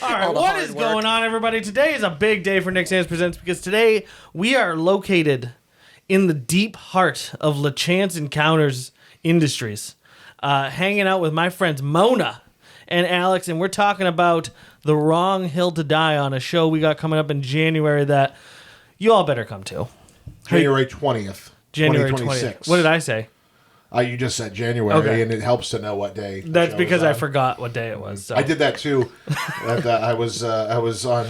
All right, what is going on, everybody? Today is a big day for LaChance Presents because today we are located in the deep heart of LaChance Encounters Industries, hanging out with my friends Mona and Alex, and we're talking about The Wrong Hill to Die On, a show we got coming up in January that you all better come to. January 20th, January 2026. 20th. What did I say? You just said January, and it helps to know what day. That's because I forgot what day it was. So. I did that too. I was on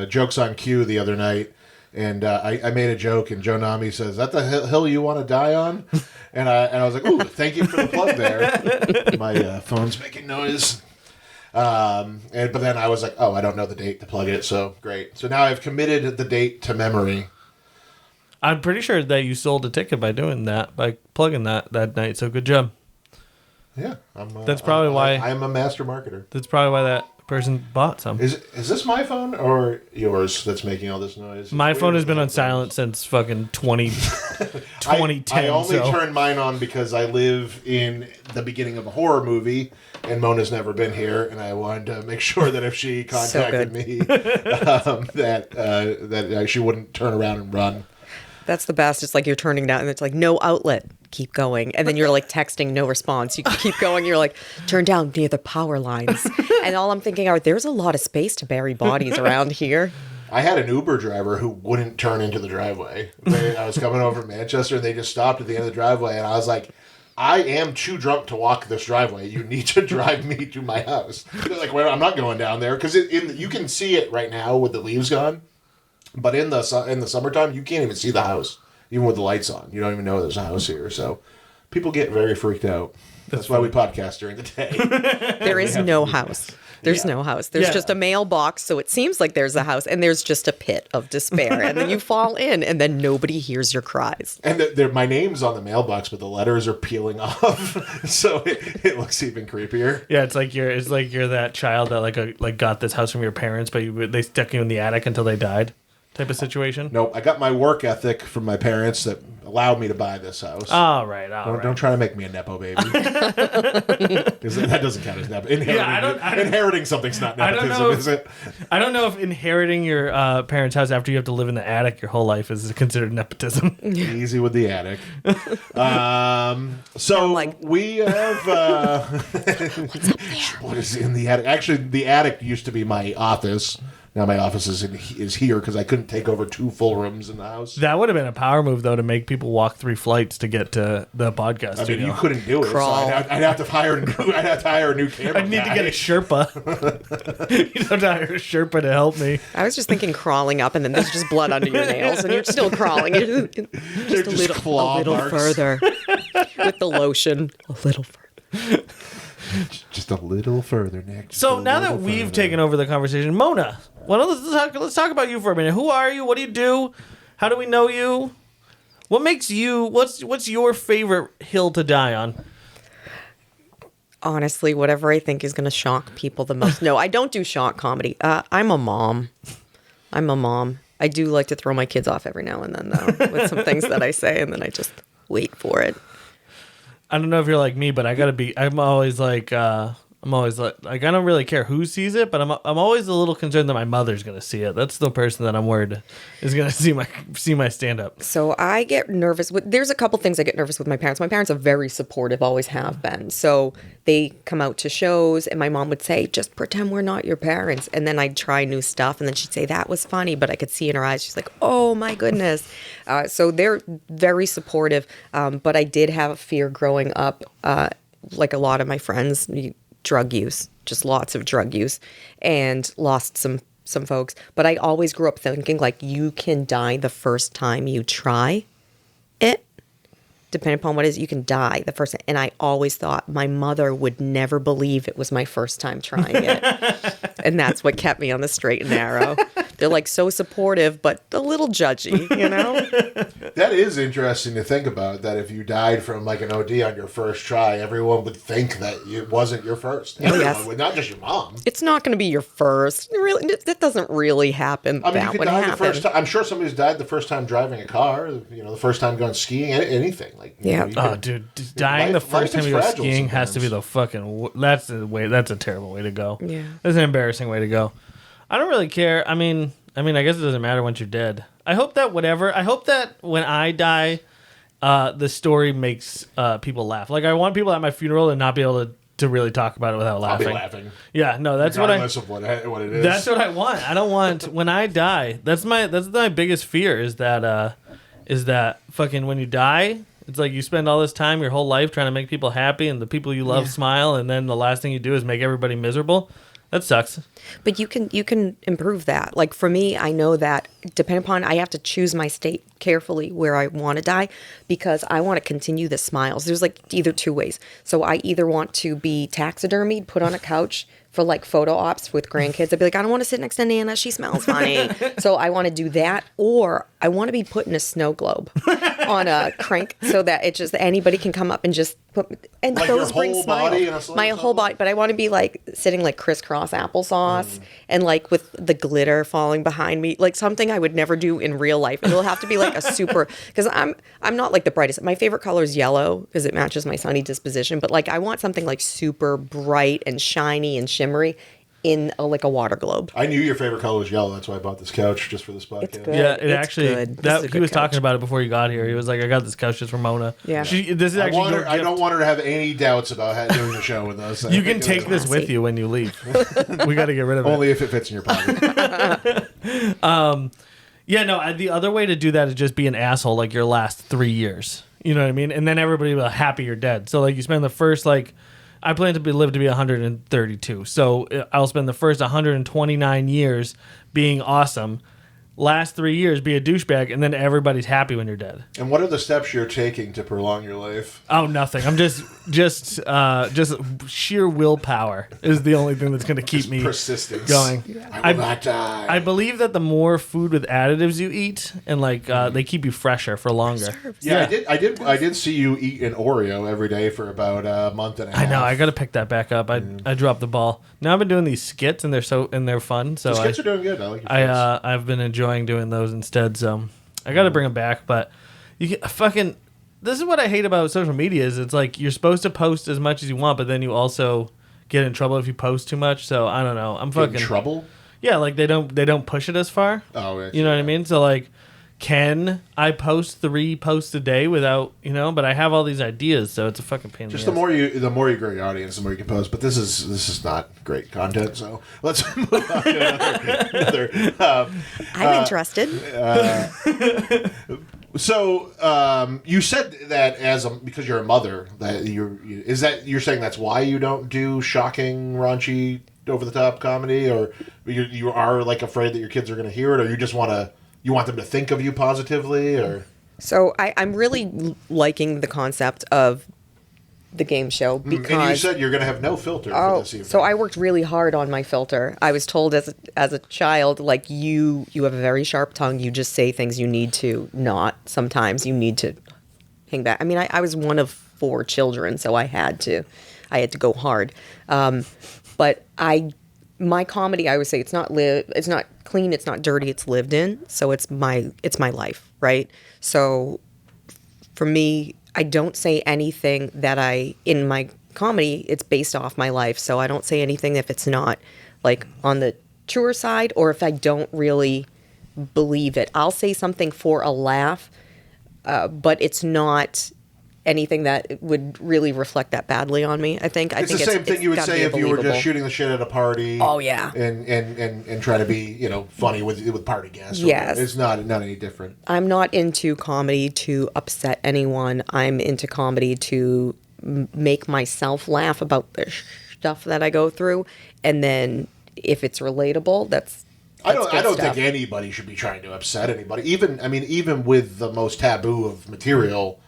Jokes on Cue the other night, and I made a joke, and Joe Nami says, "Is that the hill you want to die on?" And I was like, "Ooh, thank you for the plug there." My phone's making noise. But then I was like, "Oh, I don't know the date to plug it, so great." So now I've committed the date to memory. I'm pretty sure that you sold a ticket by doing that, by plugging that night. So good job. Yeah, that's probably why I'm a master marketer. That's probably why that person bought some. Is this my phone or yours that's making all this noise? My phone has been on silent since fucking 2010. I only turned mine on because I live in the beginning of a horror movie, and Mona's never been here, and I wanted to make sure that if she contacted me, that she wouldn't turn around and run. That's the best. It's like you're turning down and it's like, no outlet. Keep going. And then you're like texting, no response. You keep going. You're like, turn down near the power lines. And all I'm thinking are, there's a lot of space to bury bodies around here. I had an Uber driver who wouldn't turn into the driveway. I was coming over from Manchester, and they just stopped at the end of the driveway. And I was like, I am too drunk to walk this driveway. You need to drive me to my house. They're like, well, I'm not going down there. Because you can see it right now with the leaves gone. But in the summertime, you can't even see the house, even with the lights on. You don't even know there's a house here. So people get very freaked out. That's why we podcast during the day. There is no house. There's no house. There's just a mailbox, so it seems like there's a house, and there's just a pit of despair. And then you fall in, and then nobody hears your cries. And my name's on the mailbox, but the letters are peeling off, so it looks even creepier. Yeah, it's like you're that child that got this house from your parents, but they stuck you in the attic until they died. Type of situation? Nope. I got my work ethic from my parents that allowed me to buy this house. All right. Don't try to make me a Nepo baby. Because that doesn't count as Nepo. Inheriting something's not nepotism, is it? I don't know if inheriting your parents' house after you have to live in the attic your whole life is considered nepotism. Easy with the attic. We have... What's up there? What is in the attic? Actually, the attic used to be my office. Now my office is here because I couldn't take over 2 full rooms in the house. That would have been a power move, though, to make people walk 3 flights to get to the podcast studio. I mean, you couldn't do it. Crawl. So I'd have to hire a new camera. I'd need to get a Sherpa. You'd have to hire a Sherpa to help me. I was just thinking crawling up, and then there's just blood under your nails, and you're still crawling. Just a little further. With the lotion. A little further. Just a little further, Nick. So now that we've taken over the conversation, Mona, let's talk about you for a minute. Who are you? What do you do? How do we know you? What makes you? What's your favorite hill to die on? Honestly, whatever I think is going to shock people the most. No, I don't do shock comedy. I'm a mom. I do like to throw my kids off every now and then, though, with some things that I say, and then I just wait for it. I don't know if you're like me, but I'm always like, I don't really care who sees it, but I'm always a little concerned that my mother's going to see it. That's the person that I'm worried is going to see my stand up. So I get nervous there's a couple things I get nervous with my parents. My parents are very supportive, always have been. So they come out to shows and my mom would say, just pretend we're not your parents. And then I'd try new stuff and then she'd say, that was funny. But I could see in her eyes, she's like, oh my goodness. So they're very supportive. But I did have a fear growing up, like a lot of my friends, drug use, just lots of drug use, and lost some folks. But I always grew up thinking, like, you can die the first time you try it. Depending upon what it is, you can die the first time. And I always thought my mother would never believe it was my first time trying it. And that's what kept me on the straight and narrow. They're like so supportive, but a little judgy, you know? That is interesting to think about, that if you died from like an OD on your first try, everyone would think that it wasn't your first. Everyone yes. would, not just your mom. It's not going to be your first. Really, that doesn't really happen. I mean, you that could would die happen. the first time. I'm sure somebody's died the first time driving a car, the first time going skiing, anything. Like, Yeah. Oh, dude, dying the first time you go skiing has to be the fucking. That's a terrible way to go. Yeah. That's an embarrassing way to go. I don't really care. I mean, I guess it doesn't matter once you're dead. I hope that when I die, the story makes people laugh. Like, I want people at my funeral to not be able to really talk about it without laughing. I'll be laughing. Yeah, no, that's regardless of what it is. That's what I want. I don't want when I die. That's my biggest fear is that fucking when you die, it's like you spend all this time, your whole life, trying to make people happy and the people you love smile, and then the last thing you do is make everybody miserable. That sucks. But you can improve that. Like for me, I know that depending upon, I have to choose my state carefully where I want to die because I want to continue the smiles. There's like either two ways. So I either want to be taxidermied, put on a couch for like photo ops with grandkids. I'd be like, I don't want to sit next to Nana. She smells funny. So I want to do that. Or I want to be put in a snow globe on a crank so that it just, anybody can come up and just put, and like those your bring whole smiles. body in a slow My whole body, but I want to be like sitting like crisscross applesauce and like with the glitter falling behind me, like something I would never do in real life. It'll have to be like a super, because I'm not like the brightest. My favorite color is yellow because it matches my sunny disposition. But like I want something like super bright and shiny and shimmery in like a water globe. I knew your favorite color was yellow. That's why I bought this couch just for this podcast. It's good. Yeah, it It's actually. good. This is a He good was talking couch. about it before you got here. He was like, "I got this couch just for Mona." Yeah. This is actually your I gift. don't want her to have any doubts about doing the show with us. You can take this with you when you leave. We got to get rid of it. only if it fits in your pocket. Yeah, no. The other way to do that is just be an asshole like your last 3 years. You know what I mean? And then everybody will be happy you're dead. So like you spend the first like, I plan to live to be 132. So I'll spend the first 129 years being awesome. Last 3 years be a douchebag, and then everybody's happy when you're dead. And what are the steps you're taking to prolong your life? Oh, nothing. I'm just sheer willpower is the only thing that's going to keep me Persistence. going. I will not die. I believe that the more food with additives you eat, and like they keep you fresher for longer. Yeah, I did see you eat an Oreo every day for about a month and a half. I know. I got to pick that back up. I dropped the ball. Now I've been doing these skits, and they're fun. So The skits are doing good. I like your skits. I've been enjoying doing those instead. So I got to bring them back. But you get fucking. This is what I hate about social media is it's like you're supposed to post as much as you want, but then you also get in trouble if you post too much. So I don't know. I'm Get fucking in trouble? Yeah, like they don't push it as far. Oh, yeah. You know what I mean? So like, can I post 3 posts a day without but I have all these ideas, so it's a fucking pain. Just in the ass. more you grow your audience, the more you can post. But this is not great content, so let's move on to another. I'm interested. So you said that because you're a mother that you're saying that's why you don't do shocking, raunchy, over the top comedy, or you are like afraid that your kids are going to hear it, or you want them to think of you positively, or. So I'm really liking the concept of the game show because And you said you're going to have no filter for this evening. so I worked really hard on my filter. I was told as a child, like you have a very sharp tongue. You just say things you need to not. Sometimes you need to hang back. I mean, I was one of 4 children, so I had to go hard. But my comedy, I would say it's not clean, it's not dirty, it's lived in. So it's my life, right? So for me, I don't say anything that in my comedy, it's based off my life. So I don't say anything if it's not like on the truer side or if I don't really believe it. I'll say something for a laugh, but it's not anything that would really reflect that badly on me. I think It's the same thing you would say if you were just believable. shooting the shit at a party. Oh, yeah. And trying to be funny with party guests. Yes. It's not any different. I'm not into comedy to upset anyone. I'm into comedy to make myself laugh about the stuff that I go through, and then if it's relatable, that's I don't good stuff. think anybody should be trying to upset anybody. Even with the most taboo of material,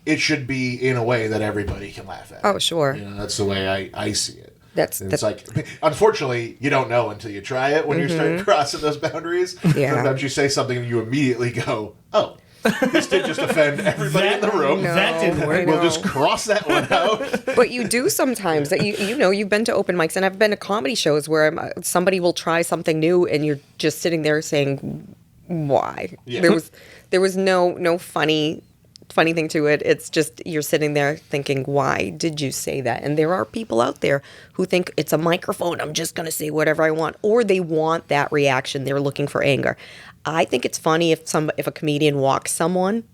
it should be in a way that everybody can laugh at. Oh, sure. That's the way I see it. It's like, unfortunately, you don't know until you try it when you're starting crossing those boundaries. Yeah. Sometimes you say something and you immediately go, oh, this did just offend everybody in the room. That didn't work. We'll just cross that one out. But you do sometimes that you've been to open mics, and I've been to comedy shows where somebody will try something new, and you're just sitting there saying, "Why?" Yeah. There was no funny thing to it. It's just you're sitting there thinking, "Why did you say that?" And there are people out there who think it's a microphone. I'm just going to say whatever I want, or they want that reaction. They're looking for anger. I think it's funny if a comedian walks someone.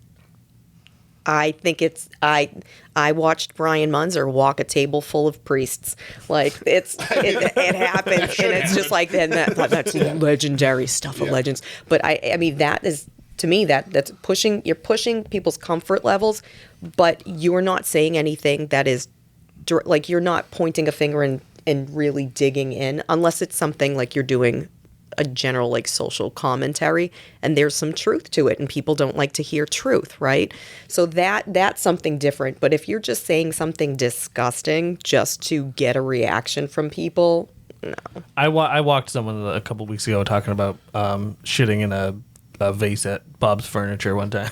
I think I watched Brian Munzer walk a table full of priests. Like it happens, and it's just like that's legendary stuff of legends. But I mean that is, to me, that's pushing. You're pushing people's comfort levels, but you're not saying anything that is like you're not pointing a finger and really digging in, unless it's something like you're doing a general like social commentary and there's some truth to it, and people don't like to hear truth, right? So that's something different. But if you're just saying something disgusting just to get a reaction from people, no. I walked someone a couple weeks ago talking about shitting in a vase at Bob's Furniture one time.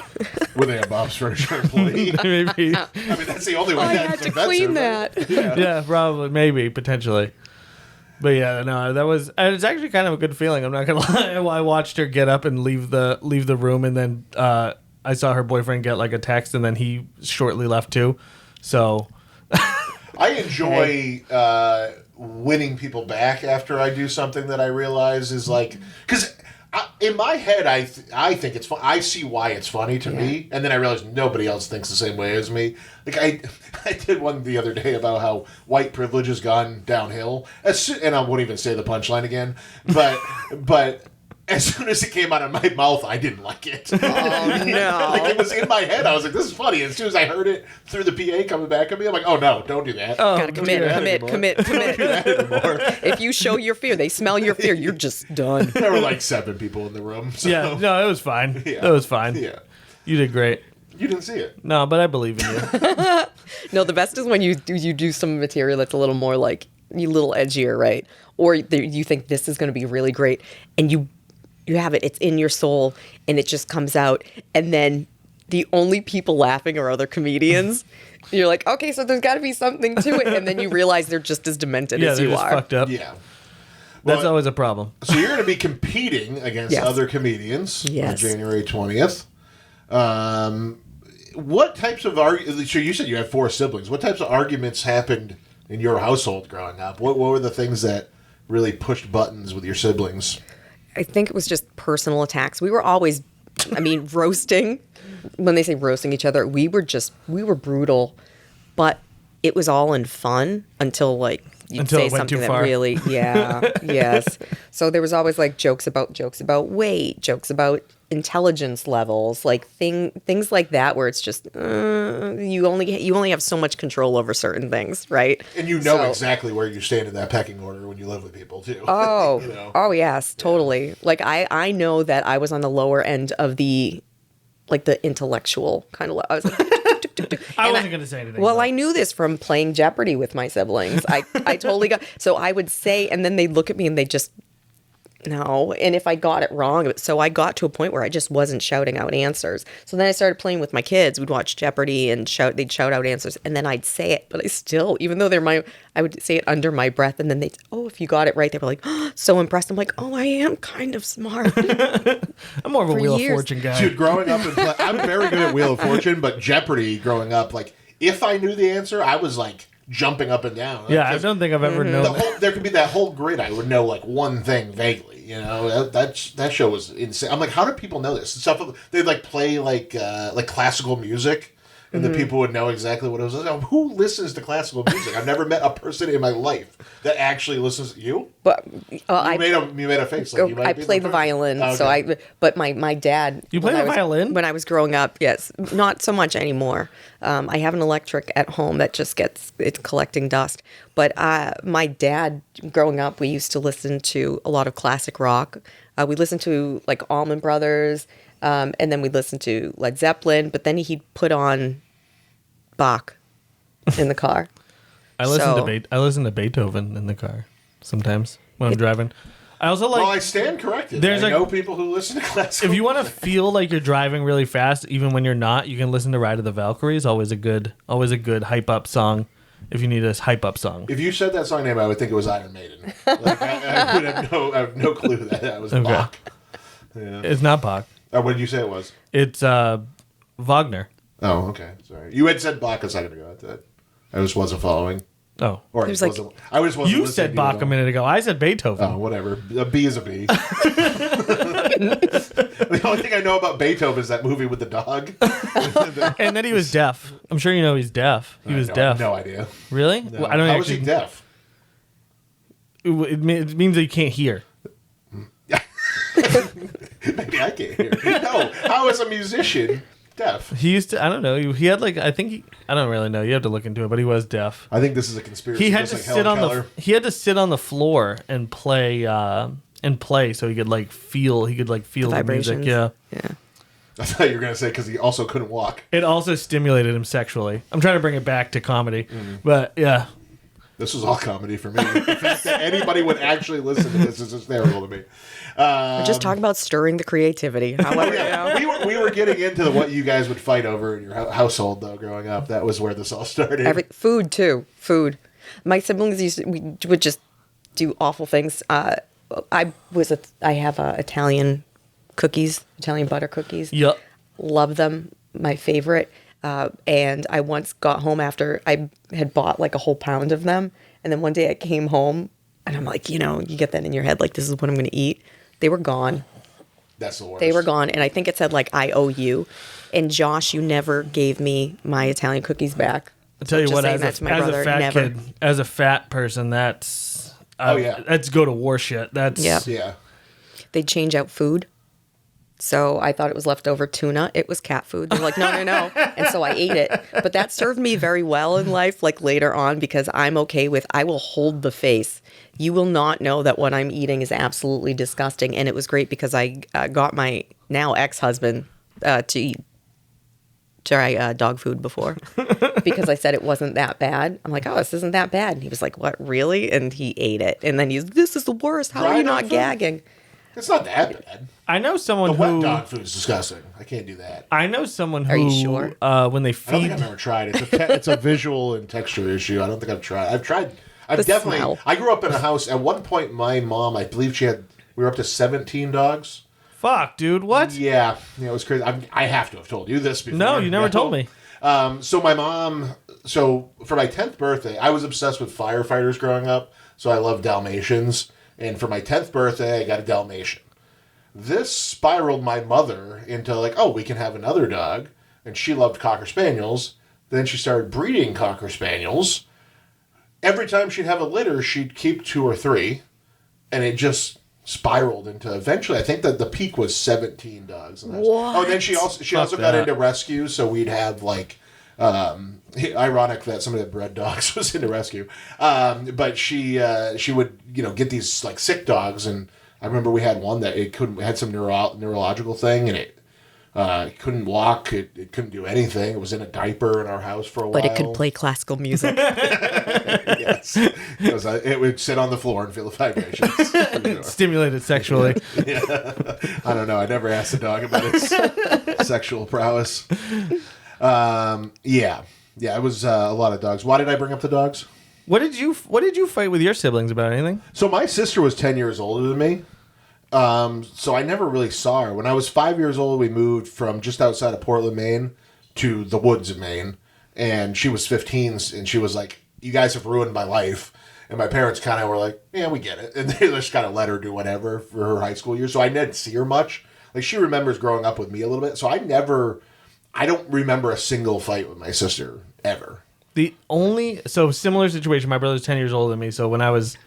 Were they a Bob's Furniture employee? Maybe. I mean, that's the only way I that's had to offensive, clean right? that. Yeah, probably, maybe, potentially. But yeah, no, it's actually kind of a good feeling. I'm not gonna lie. I watched her get up and leave the room, and then I saw her boyfriend get like a text, and then he shortly left too. So I enjoy winning people back after I do something that I realize is like, because in my head I think it's fun. I see why it's funny to me, and then I realize nobody else thinks the same way as me. Like I did one the other day about how white privilege has gone downhill, and I won't even say the punchline again, but. As soon as it came out of my mouth, I didn't like it. Oh, no. Like, it was in my head. I was like, this is funny. And as soon as I heard it through the PA coming back at me, I'm like, oh, no, don't do that. Oh, Gotta Don't do that commit. Don't do that anymore. If you show your fear, they smell your fear, you're just done. There were like 7 people in the room. So. yeah, no, it was fine. Yeah. It was fine. Yeah. You did great. You didn't see it. No, but I believe in you. No, the best is when you do some material that's a little more like a little edgier, right? Or you think this is going to be really great, and you have it's in your soul, and it just comes out, and then the only people laughing are other comedians. You're like, okay, so there's got to be something to it, and then you realize they're just as demented Yeah, as they're you just are. fucked up. Yeah. That's Well, always a problem. So you're going to be competing against Yes. other comedians on Yes. January 20th. What types of arguments? So you said you had 4 siblings. What types of arguments happened in your household growing up? What were the things that really pushed buttons with your siblings? I think it was just personal attacks. We were always, roasting. When they say roasting each other, we were brutal, but it was all in fun until like you'd Until say it went something too that far. really, yeah, yes. So there was always like jokes about weight, jokes about intelligence levels, like things like that, where it's just you only have so much control over certain things, right? And you know exactly where you stand in that pecking order when you live with people too. Oh, You know? oh yes, totally. Like I know that I was on the lower end of the intellectual kind of. I was like, I wasn't going to say anything. well, but- I knew this from playing Jeopardy with my siblings. I totally got. So I would say, and then they'd look at me and they just. No, and if I got it wrong, so I got to a point where I just wasn't shouting out answers. So then I started playing with my kids. We'd watch Jeopardy and they'd shout out answers, and then I'd say it, but I still, even though I would say it under my breath, and then they'd, oh, if you got it right, they were like, oh, so impressed. I'm like, oh, I am kind of smart. I'm more of a for Wheel of years. Fortune guy. Dude, growing up, I'm very good at Wheel of Fortune, but Jeopardy growing up, like, if I knew the answer, I was like jumping up and down. Like, Yeah, I don't think I've ever known. there could be that whole grid. I would know like one thing vaguely. You know, that show was insane. I'm like, how do people know this? Stuff they'd like play like classical music, and the people would know exactly what it was. Like, who listens to classical music? I've never met a person in my life that actually listens. You? But You made a face. Like you might I be play the person. violin, Okay. so but my dad. You play when the violin? when I was growing up. Yes, not so much anymore. I have an electric at home that just it's collecting dust. But my dad, growing up, we used to listen to a lot of classic rock. We listened to like Allman Brothers, and then we'd listen to Led Zeppelin. But then he'd put on Bach in the car. I listen to Beethoven in the car sometimes when I'm driving. I also like. Well, I stand corrected. There's I know people who listen to classical. If you want to feel like you're driving really fast, even when you're not, you can listen to "Ride of the Valkyries." Always a good hype up song. If you need a hype up song. If you said that song name, I would think it was Iron Maiden. Like, I would have no clue that was Bach. Yeah. It's not Bach. What did you say it was? It's Wagner. Oh, okay. Sorry. You had said Bach a second ago. I just wasn't following. Oh. Or I just wasn't listening. You said Bach a minute ago. I said Beethoven. Oh, whatever. A B is a B. The only thing I know about Beethoven is that movie with the dog. And then he was deaf. I'm sure you know he's deaf. He was deaf. No idea. Really? No. Well, I don't How was he deaf? It means that you can't hear. Maybe I can't hear. No. How is a musician deaf? He used to. I don't know. He had I don't really know. You have to look into it. But he was deaf. I think this is a conspiracy. He had to sit on the floor and play. So he could feel the music. Yeah. I thought you were going to say because he also couldn't walk. It also stimulated him sexually. I'm trying to bring it back to comedy, but yeah. This was all comedy for me. The fact that anybody would actually listen to this is hysterical to me. We're just talking about stirring the creativity. However, we were getting into what you guys would fight over in your household, though, growing up. That was where this all started. Food, too. Food. My siblings would just do awful things. I have Italian cookies, Italian butter cookies. Yep. Love them. My favorite. And I once got home after I had bought a whole pound of them. And then one day I came home and I'm like, you get that in your head. This is what I'm going to eat. They were gone. That's the worst. They were gone. And I think it said I owe you. And Josh, you never gave me my Italian cookies back. I'll tell you what, as a fat kid, as a fat person, that's go to war shit. That's yeah. They'd change out food. So I thought it was leftover tuna. It was cat food. They're like, no. And so I ate it. But that served me very well in life, later on, because I'm okay with, I will hold the face. You will not know that what I'm eating is absolutely disgusting. And it was great because I got my now ex-husband to try dog food before because I said it wasn't that bad. I'm like, oh, this isn't that bad. And he was like, what, really? And he ate it. And then this is the worst. How are you not gagging? It's not that bad. I know someone who... wet dog food is disgusting. I can't do that. I know someone who... Are you sure? When they feed... I don't think I've ever tried it. It's a visual and texture issue. I don't think I've tried. I've definitely... Smell. I grew up in a house... At one point, my mom, I believe we were up to 17 dogs. Fuck, dude. What? Yeah. It was crazy. I have to have told you this before. No, you never told me. So my mom... So for my 10th birthday, I was obsessed with firefighters growing up. So I love Dalmatians. And for my 10th birthday, I got a Dalmatian. This spiraled my mother into we can have another dog. And she loved Cocker Spaniels. Then she started breeding Cocker Spaniels. Every time she'd have a litter, she'd keep 2 or 3. And it just spiraled into, eventually, I think that the peak was 17 dogs. And what? Oh, then she also got into rescue. So we'd have ironic that somebody that bred dogs was into rescue. But she would, get these sick dogs, and I remember we had one that it had some neurological thing, and it couldn't walk, it couldn't do anything. It was in a diaper in our house for a while. But it could play classical music. Yes. It would sit on the floor and feel the vibrations. Sure. Stimulated sexually. Yeah. I don't know. I never asked the dog about its sexual prowess. Yeah, it was a lot of dogs. Why did I bring up the dogs? What did you fight with your siblings about? Anything? So my sister was 10 years older than me. So I never really saw her. When I was 5 years old, we moved from just outside of Portland, Maine, to the woods of Maine. And she was 15, and she was like, you guys have ruined my life. And my parents kind of were like, yeah, we get it. And they just kind of let her do whatever for her high school years. So I didn't see her much. She remembers growing up with me a little bit. So I don't remember a single fight with my sister, ever. Similar situation. My brother's 10 years older than me. So when I was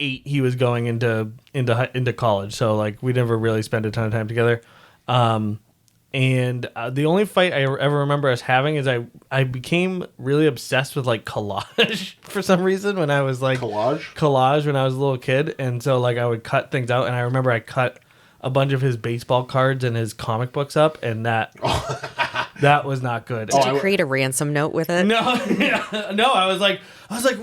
8, he was going into college. So we never really spent a ton of time together. And the only fight I ever remember us having is I became really obsessed with collage for some reason when I was collage when I was a little kid. And so I would cut things out, and I remember I cut a bunch of his baseball cards and his comic books up, and that That was not good. Did you create a ransom note with it? No, no. I was like,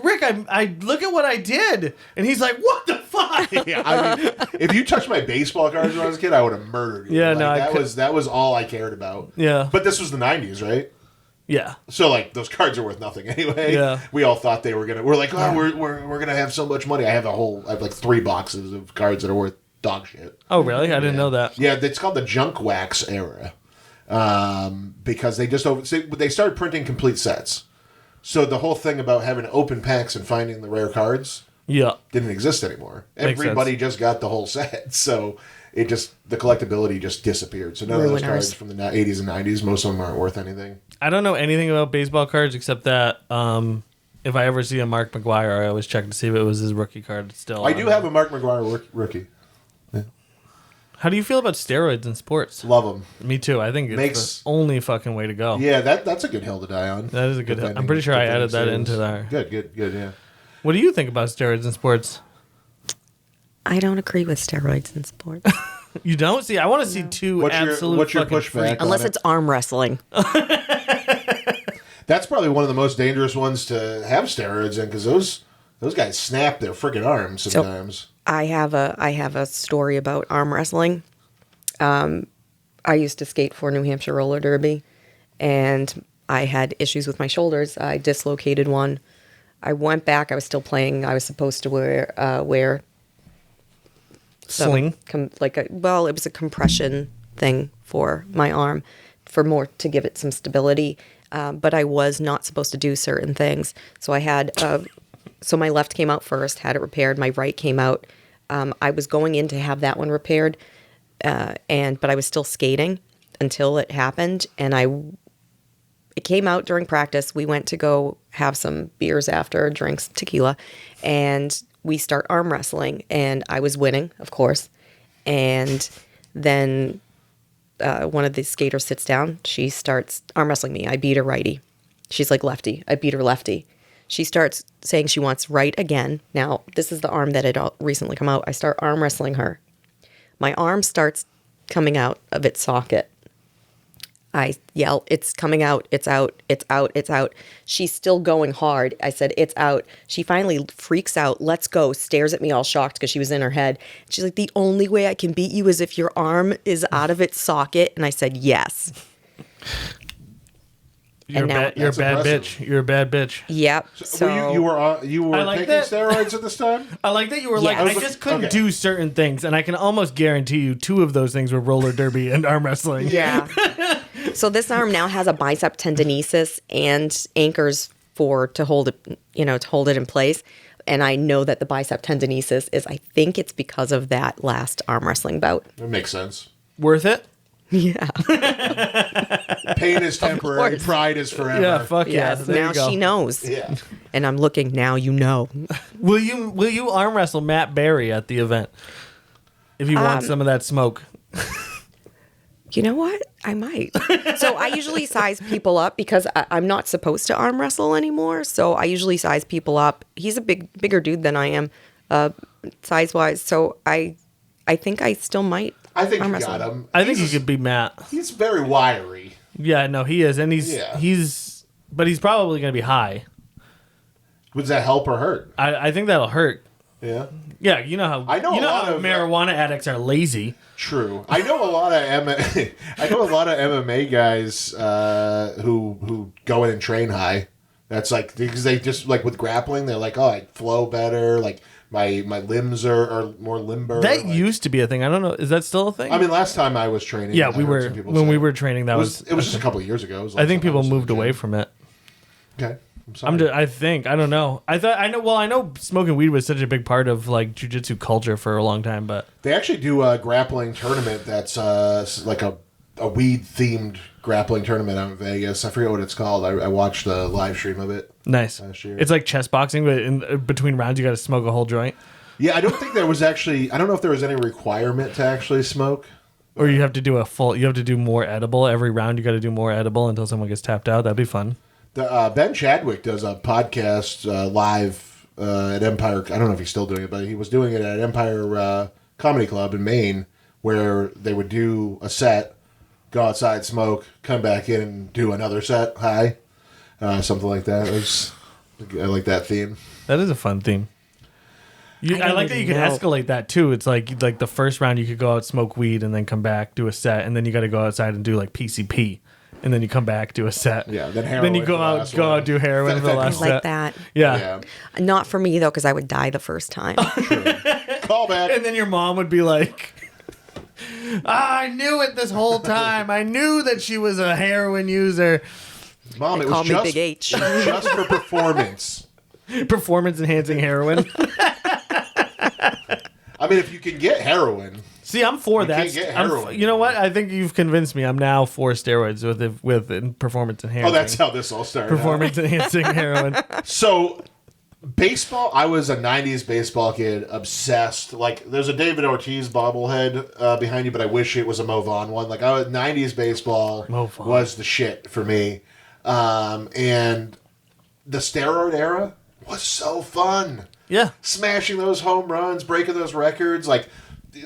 Rick, I look at what I did, and he's like, what the fuck? Yeah, I mean, if you touched my baseball cards when I was a kid, I would have murdered you. Yeah, like, no, that was all I cared about. Yeah. But this was the 90s, right? Yeah. So like those cards are worth nothing anyway. Yeah. We all thought they were gonna. We're like, oh, we're gonna have so much money. I have like 3 boxes of cards that are worth dog shit. Oh, really? I didn't know that. Yeah, it's called the junk wax era, because they started printing complete sets. So the whole thing about having open packs and finding the rare cards Yeah. didn't exist anymore. Makes Everybody sense. just got the whole set, so the collectability just disappeared. So none of those Ruiners. cards from the 80s and 90s, most of them aren't worth anything. I don't know anything about baseball cards except that if I ever see a Mark McGuire, I always check to see if it was his rookie card still. I do have a Mark McGuire rookie. How do you feel about steroids in sports? Love them. Me too. I think it's the only fucking way to go. Yeah, that's a good hill to die on. That is a good hill. I'm pretty sure I added that into there. Good, yeah. What do you think about steroids in sports? I don't agree with steroids in sports. You don't? See, I want to see two What's your fucking pushback? freaks. Unless it's arm wrestling. That's probably one of the most dangerous ones to have steroids in, because those guys snap their freaking arms sometimes. I have a story about arm wrestling. I used to skate for New Hampshire roller derby, and I had issues with my shoulders. I dislocated one. I went back. I was still playing. I was supposed to wear Sling? it was a compression thing for my arm to give it some stability. But I was not supposed to do certain things. So I had, so my left came out first, had it repaired. My right came out. I was going in to have that one repaired, but I was still skating until it happened. And it came out during practice. We went to go have some beers after, drink some tequila, and we start arm wrestling. And I was winning, of course. And then one of the skaters sits down. She starts arm wrestling me. I beat her righty. She's like lefty. I beat her lefty. She starts saying she wants right again. Now, this is the arm that had recently come out. I start arm wrestling her. My arm starts coming out of its socket. I yell, it's coming out, it's out, it's out, it's out. She's still going hard. I said, it's out. She finally freaks out, let's go, stares at me all shocked because she was in her head. She's like, the only way I can beat you is if your arm is out of its socket. And I said, yes. You're a bad bitch. You're a bad bitch. Yep. So you were taking steroids at this time? I like that you were like, Yes. I just couldn't do certain things. And I can almost guarantee you 2 of those things were roller derby and arm wrestling. Yeah. So this arm now has a bicep tendinosis and anchors to hold it in place. And I know that the bicep tendinosis is, I think it's because of that last arm wrestling bout. That makes sense. Worth it? Yeah. Pain is temporary. course. Pride is forever. Yeah, fuck yeah. Yes. There Now you go. she knows. Yeah. And I'm looking, now you know. Will you arm wrestle Matt Berry at the event? If you want some of that smoke. You know what? I might. So I usually size people up because I'm not supposed to arm wrestle anymore. So I usually size people up. He's a bigger dude than I am, size-wise. So I think I still might. I think arm you wrestle. got him. I think you could be Matt. He's very wiry. Yeah, no, he is. And Yeah. but he's probably going to be high. Would that help or hurt? I think that'll hurt. Yeah. Yeah, you know how I know a lot how of marijuana addicts are lazy. True. I know a lot of MMA guys who go in and train high. That's like because they just like with grappling, they're like, oh, I flow better. Like my limbs are more limber. That like, used to be a thing. I don't know. Is that still a thing? I mean, last time I was training, yeah, I we heard were some people when say we were training. That it was just a couple of years ago. It was I think last time people was moved in the away gym. from it. Okay. I'm sorry. I think I don't know. I know smoking weed was such a big part of like jiu-jitsu culture for a long time, but They actually do a grappling tournament that's like a weed themed grappling tournament out in Vegas. I forget what it's called. I watched a live stream of it. nice. Last year. It's like chess boxing, but in between rounds you got to smoke a whole joint, Yeah, I don't think there was actually. I don't know if there was any requirement to actually smoke. or you have to do You have to do more edible every round. You got to do more edible until someone gets tapped out. That'd be fun. Ben Chadwick does a podcast live at Empire. I don't know if he's still doing it, but he was doing it at Empire Comedy Club in Maine, where they would do a set go outside, smoke, come back in and do another set high. Something like that. I like that theme. That is a fun theme. I like that you could escalate that too. It's like the first round you could go out, smoke weed, and then come back, do a set, and then you got to go outside and do like PCP, and then you come back, do a set. Yeah, then heroin. Then you go out, do heroin for the last I set. like that. Yeah. Not for me though, because I would die the first time. Sure. Call back. And then your mom would be like, I knew it this whole time. I knew that she was a heroin user. Mom, They it call was me just, Big H. just for performance. Performance enhancing heroin. I mean, if you can get heroin. See, I'm for that. can't get heroin. You know what? I think you've convinced me. I'm now for steroids with performance enhancing. Oh, that's how this all started. Performance enhancing heroin. So, baseball, I was a 90s baseball kid, obsessed. Like, there's a David Ortiz bobblehead behind you, but I wish it was a Mo Vaughn one. Like, 90s baseball Mo Vaughn. was the shit for me. And the steroid era was so fun. Yeah. Smashing those home runs, breaking those records. Like,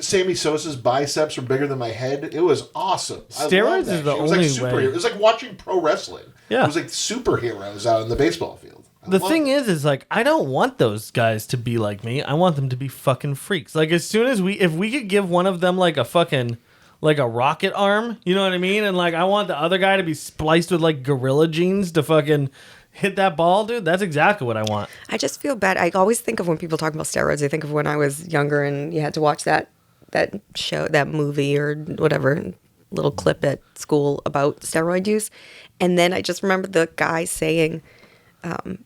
Sammy Sosa's biceps were bigger than my head. It was awesome. Steroids is the It was only like way. It was like watching pro wrestling. Yeah. It was like superheroes out in the baseball field. The thing is like, I don't want those guys to be like me. I want them to be fucking freaks. Like, as soon as if we could give one of them like a fucking, like a rocket arm, you know what I mean? And like, I want the other guy to be spliced with like gorilla genes to fucking hit that ball, dude. That's exactly what I want. I just feel bad. I always think of when people talk about steroids, I think of when I was younger and you had to watch that show, that movie or whatever, little clip at school about steroid use. And then I just remember the guy saying,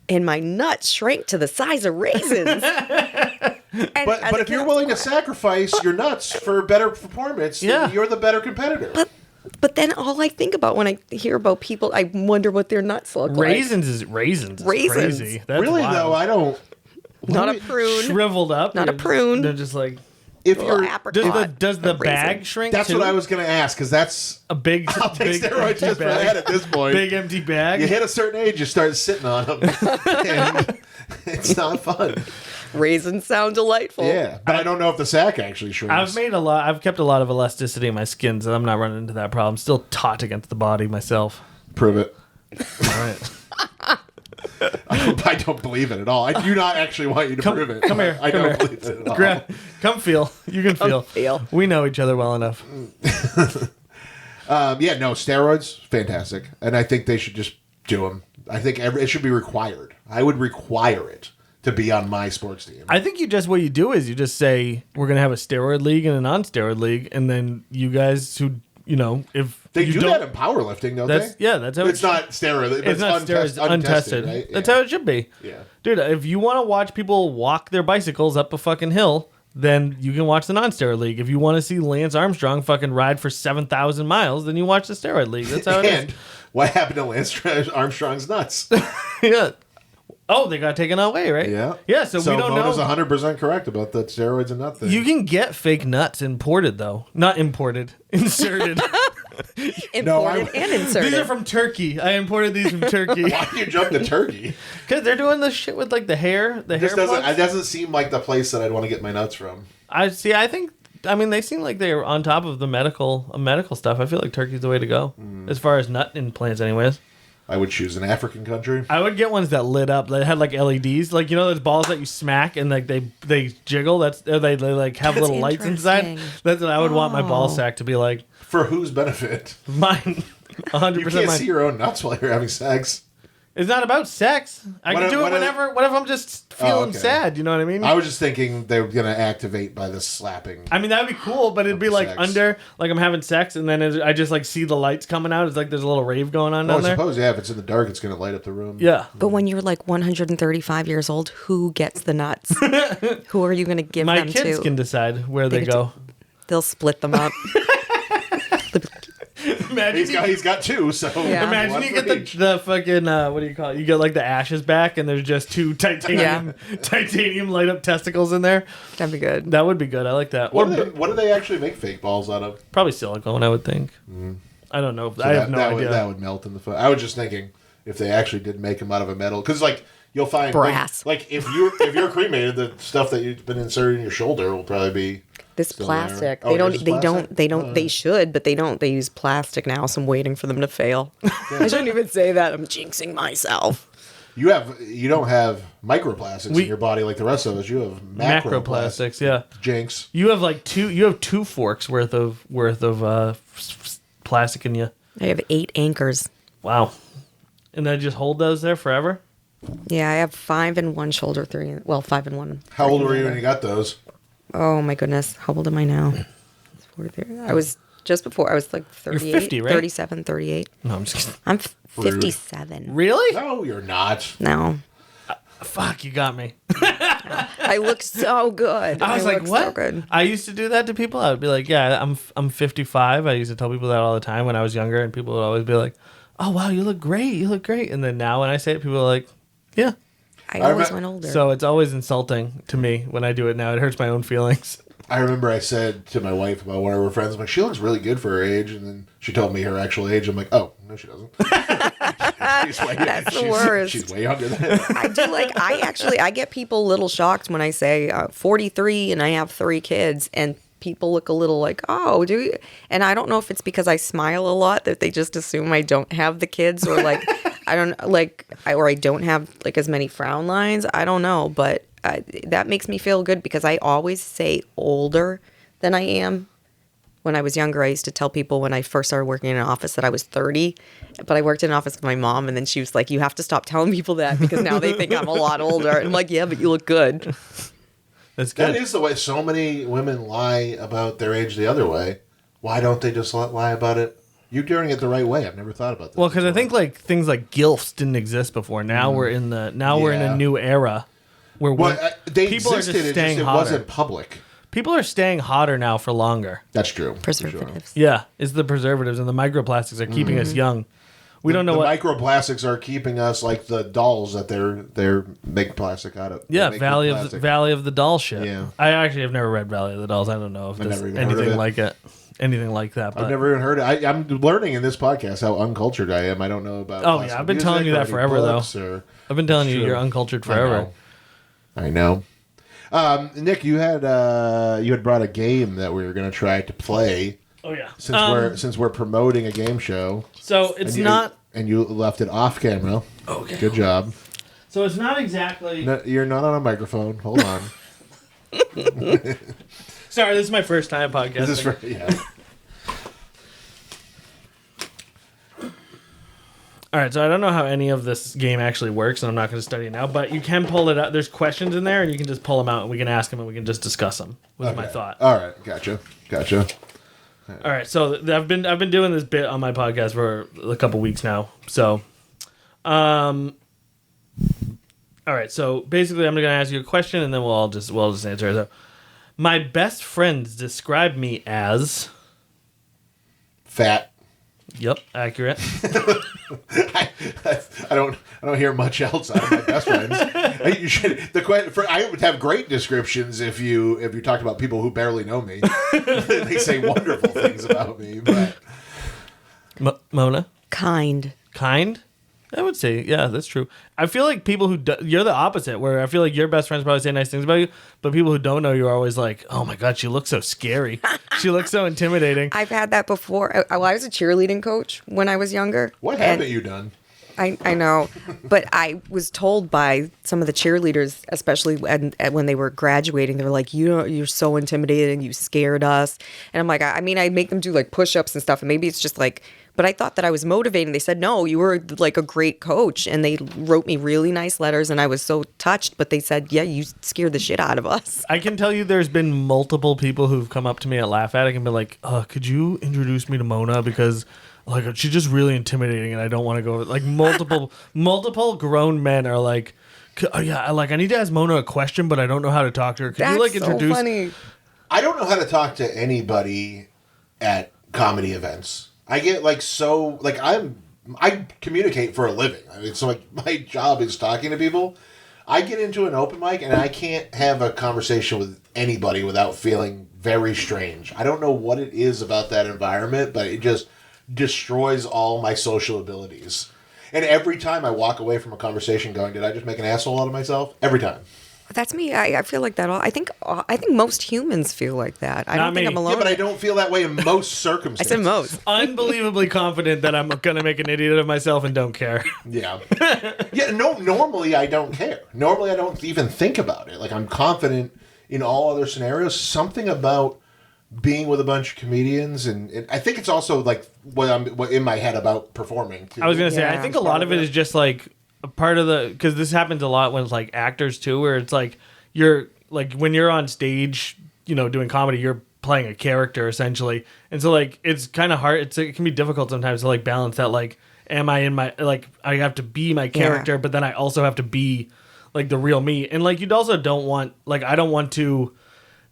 and my nuts shrank to the size of raisins. But if you're willing to sacrifice your nuts for better performance, Yeah. then you're the better competitor. But then all I think about when I hear about people, I wonder what their nuts look like. Raisins is crazy. That's Really, wild. though, I don't. Not a prune. Shriveled up. Not a prune. They're just like, If Little you're, apricot. does the a raisin. bag shrink that's too? what I was going to ask, because that's A big, I'll take big steroids empty just for bag. that at this point. Big empty bag. You hit a certain age, you start sitting on them, and it's not fun. Raisins sound delightful. Yeah, but I don't know if the sack actually shrinks. I've kept a lot of elasticity in my skin, so I'm not running into that problem. Still taut against the body myself. Prove it. All right. I don't believe it at all. I do not actually want you to prove it. Come here. I come don't here. believe it at all. Come feel. You can feel. feel. We know each other well enough. Yeah, no, steroids, fantastic. And I think they should just do them. I think it should be required. I would require it to be on my sports team. I think what you do is you just say we're gonna have a steroid league and a non-steroid league, and then you guys who if They you do don't, that in powerlifting, don't that's they? yeah, that's how It's not steroid. But It's not steroids, untested. right? That's Yeah. how it should be. Yeah. Dude, if you want to watch people walk their bicycles up a fucking hill, then you can watch the non-steroid league. If you want to see Lance Armstrong fucking ride for 7,000 miles, then you watch the steroid league. That's how it is. And what happened to Lance Armstrong's nuts? Yeah. Oh, they got taken away, right? Yeah. Yeah, so we don't Mona's know. 100% correct about the steroids and nut thing. You can get fake nuts imported, though. Not imported. Inserted. Imported and inserted. These are from Turkey. I imported these from Turkey. Why do you jump to Turkey? Because they're doing this shit with, like, the hair. The This hair doesn't. plugs. It doesn't seem like the place that I'd want to get my nuts from. I think they seem like they're on top of the medical stuff. I feel like Turkey's the way to go. As far as nut implants, anyways. I would choose an African country. I would get ones that lit up, that had like LEDs, like those balls that you smack and like they jiggle. They like have That's little lights inside. interesting. That's what I would want my ball Oh. sack to be like. For whose benefit? Mine, 100% You can't mine. see your own nuts while you're having sex. It's not about sex. I What can if- do it what if- whenever. What if I'm just feeling okay. sad? You know what I mean? I was just thinking they were going to activate by the slapping. I mean, that'd be cool, but it'd be like Sex. under, like I'm having sex, and then I just like see the lights coming out. It's like there's a little rave going on Well, down I there. suppose, yeah, if it's in the dark, it's going to light up the room. Yeah. But when you're like 135 years old, who gets the nuts? Who are you going to give My them kids to? can decide where they get go. They'll split them up. Imagine He's got two, so Yeah. Imagine one you for get each. the fucking what do you call it? You get like the ashes back, and there's just two titanium light up testicles in there. That'd be good. That would be good. I like that. What Or do they actually make fake balls out of? probably silicone. I would think. I don't know. So I have no that idea. That would melt in the foot. I was just thinking if they actually did make them out of a metal, because like you'll find Brass. Like if you're cremated, the stuff that you've been inserted in your shoulder will probably be This Still there? plastic. Oh, They yours don't. is They plastic? don't. They don't. They should, but they don't. They use plastic now. So I'm waiting for them to fail. I shouldn't even say that. I'm jinxing myself. You don't have microplastics in your body like the rest of us. You have Macroplastics, yeah. Jinx. You have like two forks worth of plastic in you. I have 8 anchors. Wow. And I just hold those there forever? Yeah, I have 5 in one shoulder, 3. Well, 5 in one. How 3 old in were you the when other. you got those? Oh my goodness. How old am I now? 43. I was just before. I was like 38, You're 50, right? 37, 38. No, I'm just kidding. I'm 57 Really? No, you're not. now. Fuck, you got me. I look so good. I was like, look what? So good. I used to do that to people. I would be like, yeah, I'm 55. I used to tell people that all the time when I was younger, and people would always be like, oh, wow, you look great. You look great. And then now when I say it, people are like, yeah. I always went older. So it's always insulting to me when I do it now. It hurts my own feelings. I remember I said to my wife about one of her friends, I'm like, she looks really good for her age. And then she told me her actual age. I'm like, oh, no, she doesn't. That's the worst. She's way younger than I do like, I get people a little shocked when I say 43 and I have 3 kids, and people look a little like, oh, do you? And I don't know if it's because I smile a lot that they just assume I don't have the kids, or like, I don't have like as many frown lines. I don't know, but that makes me feel good because I always say older than I am. When I was younger, I used to tell people when I first started working in an office that I was 30, but I worked in an office with my mom, and then she was like, you have to stop telling people that because now they think I'm a lot older. And I'm like, yeah, but you look good. That's good. That is the way so many women lie about their age the other way. Why don't they just lie about it? You're doing it the right way. I've never thought about this. Well, because I think like things like GILFs didn't exist before. Now we're in a new era where they people existed, are just staying it hotter. wasn't public. People are staying hotter now for longer. That's true. for sure. Preservatives. Yeah, it's the preservatives and the microplastics are keeping us young. We don't know the what. microplastics are keeping us like the dolls that they're making plastic out of. Yeah, They make Valley of the Doll shit. Yeah. I actually have never read Valley of the Dolls. I don't know if I've there's never even heard of anything it. like it, anything like that. But I've never even heard it. I'm learning in this podcast how uncultured I am. I don't know about. Oh, yeah, classical I've been telling you music or that any forever, though. books or- I've been telling you True. you're uncultured forever. I know. Nick, you had brought a game that we were going to try to play Oh yeah. since we're promoting a game show. So it's not. And you left it off camera. Okay. Good job. So it's not exactly. No, you're not on a microphone. Hold on. Sorry, this is my first time podcasting. This is for yeah. All right, so I don't know how any of this game actually works, and I'm not going to study it now. But you can pull it out. There's questions in there, and you can just pull them out, and we can ask them, and we can just discuss them. Was my Okay. thought. All right, gotcha. All right, so I've been doing this bit on my podcast for a couple weeks now. So, all right, so basically, I'm going to ask you a question, and then we'll just answer it. So, my best friends describe me as. Fat. Yep, accurate. I don't hear much else out of my best friends. You should I would have great descriptions if you talked about people who barely know me. They say wonderful things about me. But Mona, Kind. kind. I would say, yeah, that's true. I feel like people who you're the opposite, where I feel like your best friends probably say nice things about you, but people who don't know you are always like, "Oh my god, she looks so scary. She looks so intimidating." I've had that before. I was a cheerleading coach when I was younger. what and haven't you done? I know, but I was told by some of the cheerleaders, especially when they were graduating, they were like, you're so intimidating, you scared us. And I'm like, I mean, I make them do like push-ups and stuff, and maybe it's just like, but I thought that I was motivating. They said, no, you were like a great coach. And they wrote me really nice letters, and I was so touched, but they said, yeah, you scared the shit out of us. I can tell you there's been multiple people who've come up to me at Laugh Attic and been like, could you introduce me to Mona, because like she's just really intimidating and I don't want to go. Like multiple grown men are like, I need to ask Mona a question, but I don't know how to talk to her. Could you like introduce? So funny. I don't know how to talk to anybody at comedy events. I get like I communicate for a living. I mean, so like my job is talking to people. I get into an open mic and I can't have a conversation with anybody without feeling very strange. I don't know what it is about that environment, but it just destroys all my social abilities. And every time I walk away from a conversation going, did I just make an asshole out of myself? Every time. That's me. I feel like that. I think most humans feel like that. I Not don't think me. I'm alone. Yeah, but I don't feel that way in most circumstances. I said most. Unbelievably confident that I'm gonna make an idiot of myself and don't care. Yeah. Yeah, no, normally I don't care. Normally I don't even think about it. Like, I'm confident in all other scenarios. Something about being with a bunch of comedians, and I think it's also, like, what in my head about performing, too. I was gonna say, I Yeah. think a lot of it is just like a part of the, because this happens a lot with like actors too, where it's like you're like when you're on stage, doing comedy, you're playing a character essentially, and so like it's kind of hard. It can be difficult sometimes to like balance that. Like, am I in my I have to be my character, but then I also have to be like the real me, and like you also don't want I don't want to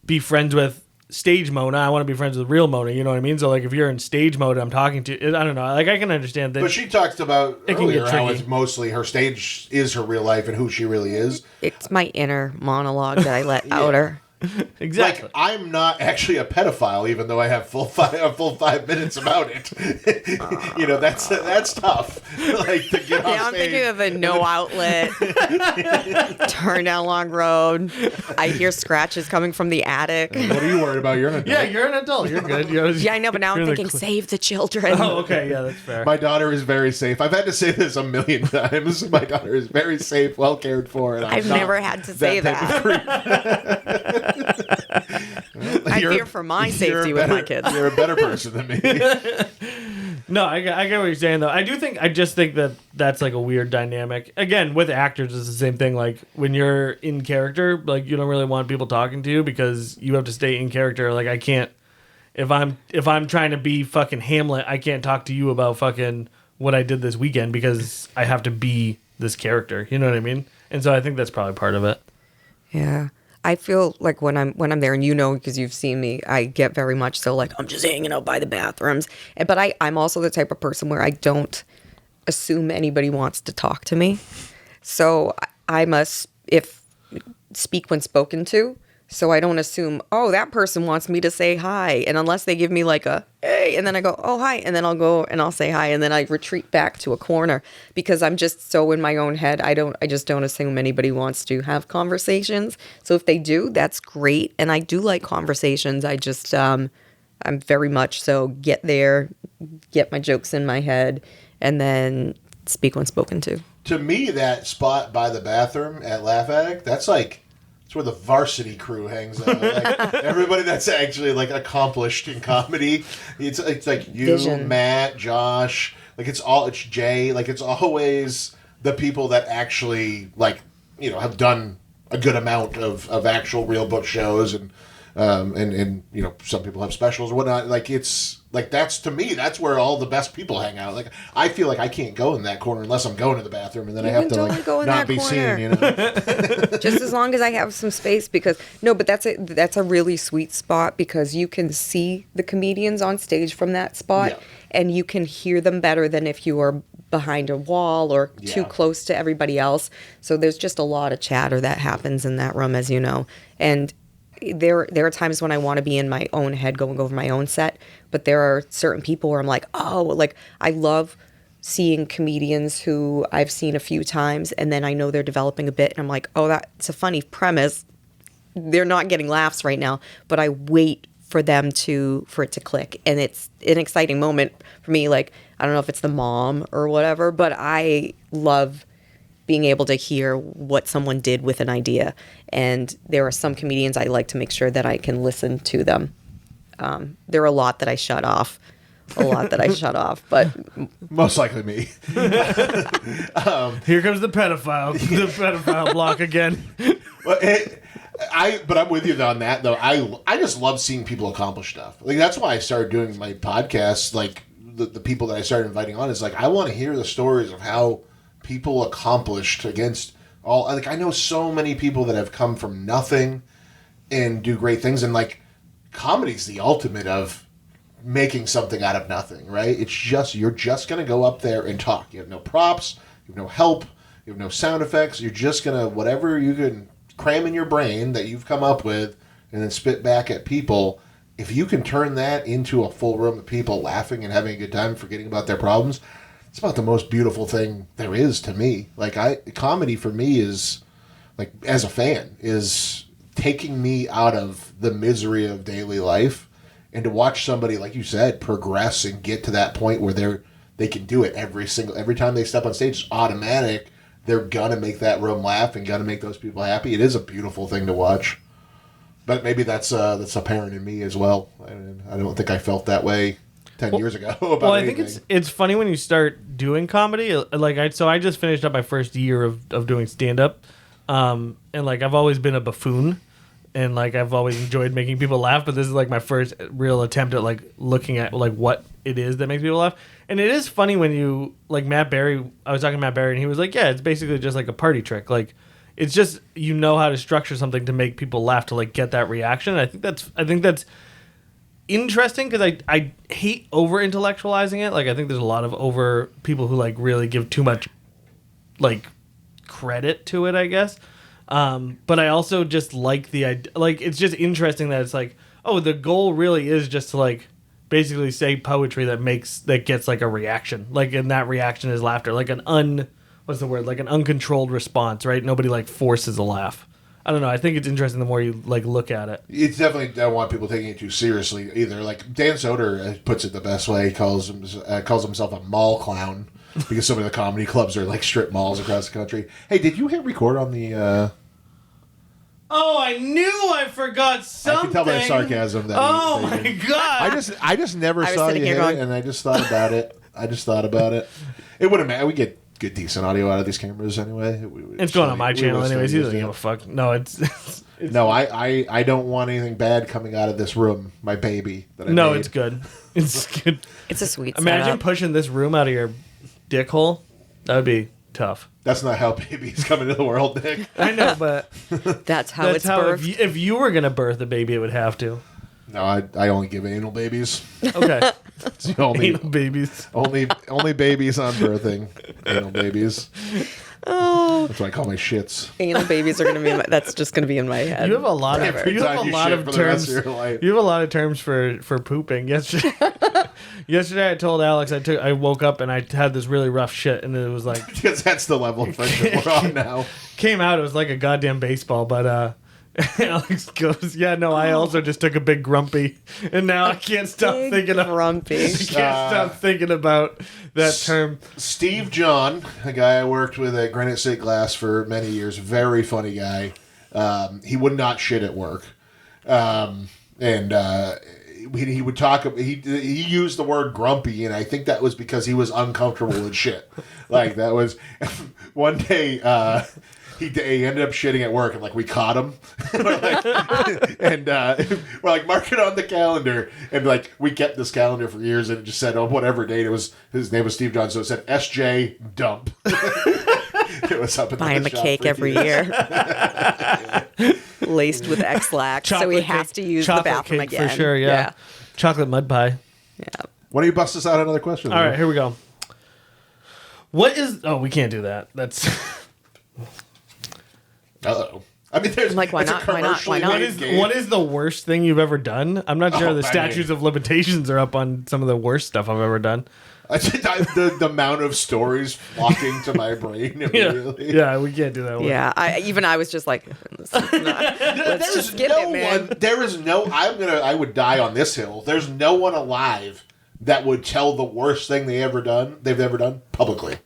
be friends with stage Mona. I want to be friends with real Mona. You know what I mean? So like if you're in stage mode, I'm talking to. I don't know. Like I can understand that. But she talked about It can earlier get how tricky. it's mostly her stage is her real life and who she really is. It's my inner monologue that I let out her. Exactly. Like, I'm not actually a pedophile, even though I have a full 5 minutes about it. That's tough. Like, to get off Yeah, I'm stage. thinking of a no outlet, turn down long road. I hear scratches coming from the attic. What are you worried about? You're an adult. Yeah, you're an adult. You're good. Yeah, I know, but now I'm You're in the thinking, save the children. Oh, okay. Yeah, that's fair. My daughter is very safe. I've had to say this a million times. My daughter is very safe, well cared for. And I've never had to say that. I fear for my safety with my kids. You're a better person than me. No, I get what you're saying though. I just think that that's like a weird dynamic. Again, with actors, it's the same thing. Like when you're in character, like you don't really want people talking to you because you have to stay in character. Like I can't, if I'm trying to be fucking Hamlet, I can't talk to you about fucking what I did this weekend because I have to be this character. You know what I mean? And so I think that's probably part of it. Yeah. I feel like when I'm there, and because you've seen me, I get very much so like I'm just hanging out by the bathrooms. But I'm also the type of person where I don't assume anybody wants to talk to me. So I must speak when spoken to. So I don't assume, oh, that person wants me to say hi. And unless they give me like a, hey, and then I go, oh, hi. And then I'll go and I'll say hi. And then I retreat back to a corner because I'm just so in my own head. I just don't assume anybody wants to have conversations. So if they do, that's great. And I do like conversations. I just, I'm very much so get there, get my jokes in my head, and then speak when spoken to. To me, that spot by the bathroom at Laugh Addict, that's where the varsity crew hangs out. Like, everybody that's actually like accomplished in comedy. It's like you, Vision. Matt, Josh. Like it's Jay. Like it's always the people that actually have done a good amount of actual real book shows and some people have specials or whatnot. Like it's like that's to me that's where all the best people hang out. Like I feel like I can't go in that corner unless I'm going to the bathroom and then I have can to totally go in not that be corner. seen. Just as long as I have some space but that's a really sweet spot because you can see the comedians on stage from that spot Yeah. and you can hear them better than if you are behind a wall or too Yeah. close to everybody else. So there's just a lot of chatter that happens in that room, as you know. And there are times when I want to be in my own head going over my own set, but there are certain people where I'm like, oh, like I love seeing comedians who I've seen a few times and then I know they're developing a bit and I'm like, oh, that's a funny premise. They're not getting laughs right now, but I wait for it to click. And it's an exciting moment for me. Like, I don't know if it's the mom or whatever, but I love being able to hear what someone did with an idea. And there are some comedians I like to make sure that I can listen to them. There are a lot that I shut off. But Most likely me. Here comes the pedophile block again. But I'm with you on that though. I just love seeing people accomplish stuff. Like that's why I started doing my podcast. Like the people that I started inviting on is like I want to hear the stories of how people accomplished against all. Like I know so many people that have come from nothing and do great things. And like comedy's the ultimate of making something out of nothing, right? It's just you're just gonna go up there and talk. You have no props. You have no help. You have no sound effects. You're just gonna whatever you can cram in your brain that you've come up with and then spit back at people. If you can turn that into a full room of people laughing and having a good time, forgetting about their problems, it's about the most beautiful thing there is to me. Like comedy for me is like as a fan, is taking me out of the misery of daily life, and to watch somebody, like you said, progress and get to that point where they can do it every time they step on stage. It's automatic. They're gonna make that room laugh and gonna make those people happy. It is a beautiful thing to watch. But maybe that's apparent in me as well. I don't think I felt that way 10 years ago about I think it's funny when you start doing comedy. Like I just finished up my first year of doing stand up, and like I've always been a buffoon, and like I've always enjoyed making people laugh. But this is like my first real attempt at like looking at like what it is that makes people laugh. And it is funny when you like Matt Berry. I was talking to Matt Berry, and he was like, "Yeah, it's basically just like a party trick. Like, it's just you know how to structure something to make people laugh to like get that reaction." And I think that's interesting because I hate over intellectualizing it. Like, I think there's a lot of over people who like really give too much like credit to it, I guess. But I also just like the idea. Like, it's just interesting that it's like, oh, the goal really is just to like basically say poetry that gets like a reaction, like, and that reaction is laughter, like an like an uncontrolled response, right? Nobody like forces a laugh. I don't know. I think it's interesting the more you like look at it. It's definitely don't want people taking it too seriously either. Like Dan Soder puts it the best way. He calls himself a mall clown because some of the comedy clubs are like strip malls across the country. Hey, did you hit record on the? Oh, I knew I forgot something. I can tell by sarcasm that. My god! I just never saw you hit it, and I just thought about it. It wouldn't matter. We get good, decent audio out of these cameras anyway. It's going on my channel anyways. He doesn't give a fuck. No, it's no. I don't want anything bad coming out of this room. My baby. No, it's good. It's good. It's a sweet. Imagine setup. pushing this room out of your dick hole. That would be tough. That's not how babies come into the world, Nick. I know, but that's how it's birthed. If you were gonna birth a baby, it would have to. No, I only give anal babies. Okay. It's the only anal babies. Only babies on birthing. Anal babies. Oh, that's what I call my shits. Anal babies are gonna be. That's just gonna be in my head. You have a lot of terms. You have a lot of terms for pooping. Yesterday I told Alex I woke up and I had this really rough shit, and it was like because that's the level of friendship we're on now. Came out, it was like a goddamn baseball, but Alex goes, "Yeah, no, I also just took a big grumpy, and now I can't stop thinking of grumpy. I can't stop thinking about that term." Steve John, a guy I worked with at Granite State Glass for many years, very funny guy. He would not shit at work, and he would talk. He used the word grumpy, and I think that was because he was uncomfortable with shit. Like that was one day. He ended up shitting at work, and like we caught him, we're like mark it on the calendar, and like we kept this calendar for years, and it just said on whatever date it was. His name was Steve John, so it said SJ Dump. It was up in buy him a cake every year, laced with X-Lax, so he has to use the bathroom again for sure. Yeah, chocolate mud pie. Yeah. Why don't you bust us out another question? All right, here we go. What is? Oh, we can't do that. That's. Uh-oh. I mean, there's like, why not? Why not? What is the worst thing you've ever done? I'm not sure the statutes of limitations are up on some of the worst stuff I've ever done. The amount of stories flocking to my brain immediately. Yeah, we can't do that one. Yeah, I was just like, let's just skip it, man. There is no. I would die on this hill. There's no one alive that would tell the worst thing they've ever done publicly.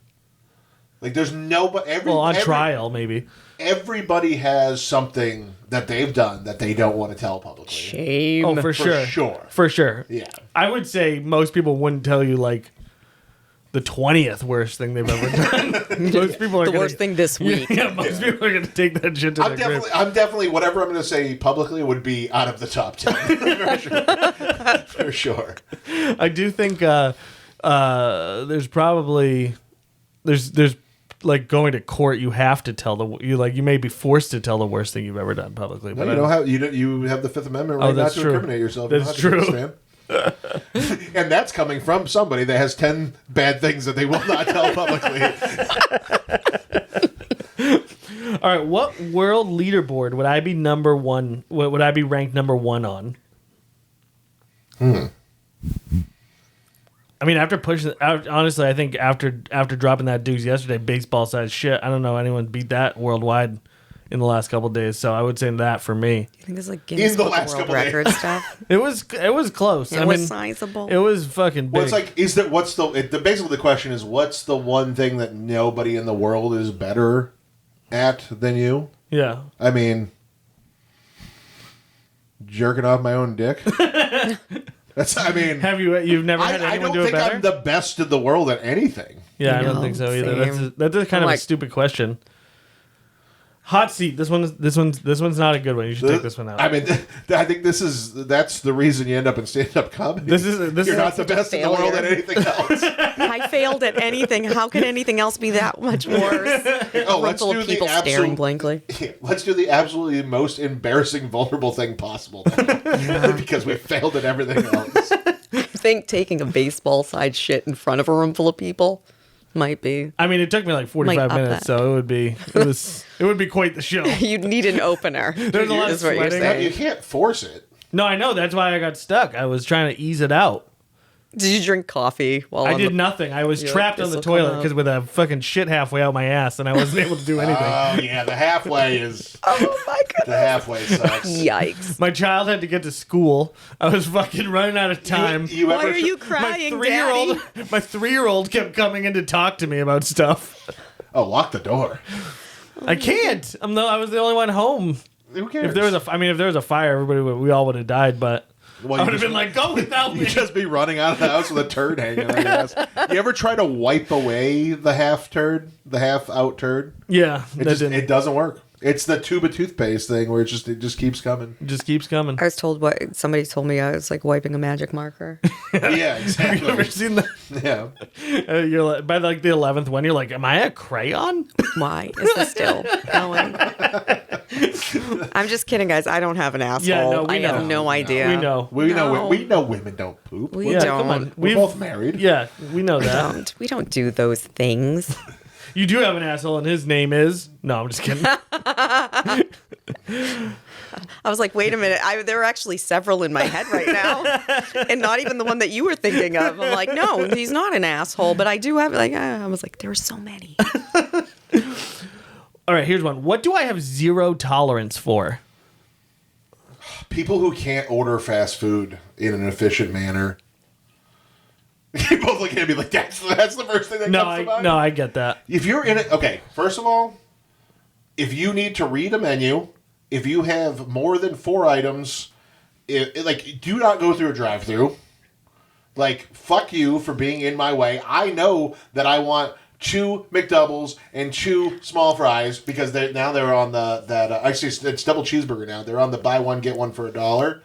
Like there's nobody. On trial maybe. Everybody has something that they've done that they don't want to tell publicly. Shame. Oh, for sure. Yeah. I would say most people wouldn't tell you like the 20th worst thing they've ever done. Most people are worst thing this week. Yeah, most people are going to take that shit to their grave. I'm definitely whatever I'm going to say publicly would be out of the top 10 for sure. I do think there's probably there's like going to court. You have to tell you may be forced to tell the worst thing you've ever done publicly. No, but you have the Fifth Amendment right not to incriminate yourself. That's true. And that's coming from somebody that has 10 bad things that they will not tell publicly. All right, what world leaderboard would I be number one? Would I be ranked number one on? I mean, after pushing out, honestly, I think after dropping that Dukes yesterday, baseball size shit. I don't know anyone beat that worldwide in the last couple days. So I would say that for me. You think it's like Guinness Book of World Record stuff? It was close. It was sizable. It was fucking big. Well, it's like, basically the question is, what's the one thing that nobody in the world is better at than you? Yeah. I mean, jerking off my own dick. You've never had anyone do it better? I don't think I'm the best in the world at anything. Yeah, I don't think so either. That's kind of a stupid question. Hot seat. This one's not a good one. You should take this one out. I mean, I think that's the reason you end up in stand-up comedy. You're not the best in the world at anything else. I failed at anything. How can anything else be that much worse? Let's do people staring blankly. Let's do the absolutely most embarrassing, vulnerable thing possible. Because we failed at everything else. I think taking a baseball-sized shit in front of a room full of people might be. I mean, it took me like 45 minutes, so it would be quite the show. You'd need an opener. There's a lot of sweating. You can't force it. No, I know. That's why I got stuck. I was trying to ease it out. Did you drink coffee while I did nothing. I was trapped on the toilet because with a fucking shit halfway out my ass, and I wasn't able to do anything. Oh yeah, the halfway is. Oh my goodness. The halfway sucks. Yikes! My child had to get to school. I was fucking running out of time. Why are you crying, Daddy? My 3-year-old kept coming in to talk to me about stuff. Oh, lock the door. I can't. I was the only one home. Who cares? If there was a fire, we all would have died, but. Well, I would have been like, go without me. You'd just be running out of the house with a turd hanging on your ass. You ever try to wipe away the half out turd? Yeah. It doesn't work. It's the tube of toothpaste thing where it just keeps coming. It just keeps coming. I was told somebody told me I was like wiping a magic marker. Yeah, exactly. Have you ever seen that? Yeah. You're like, by like the 11th one, you're like, am I a crayon? Why is this still going? I'm just kidding, guys. I don't have an asshole. Yeah, no, I have no idea. We know. We know women don't poop. We don't. Come on. We're both married. Yeah, we know that. We don't do those things. You do have an asshole, and his name is... No, I'm just kidding. I was like, wait a minute. There are actually several in my head right now. And not even the one that you were thinking of. I'm like, no, he's not an asshole. But I do have... I was like, there are so many. All right, here's one. What do I have zero tolerance for? People who can't order fast food in an efficient manner. You both look at me like, that's the first thing that comes to mind? No, I get that. If you're in it... Okay, first of all, if you need to read a menu, if you have more than 4 items, do not go through a drive-thru. Like, fuck you for being in my way. I know that I want 2 McDoubles and 2 small fries because they're on actually it's double cheeseburger now. They're on the buy one get one for $1.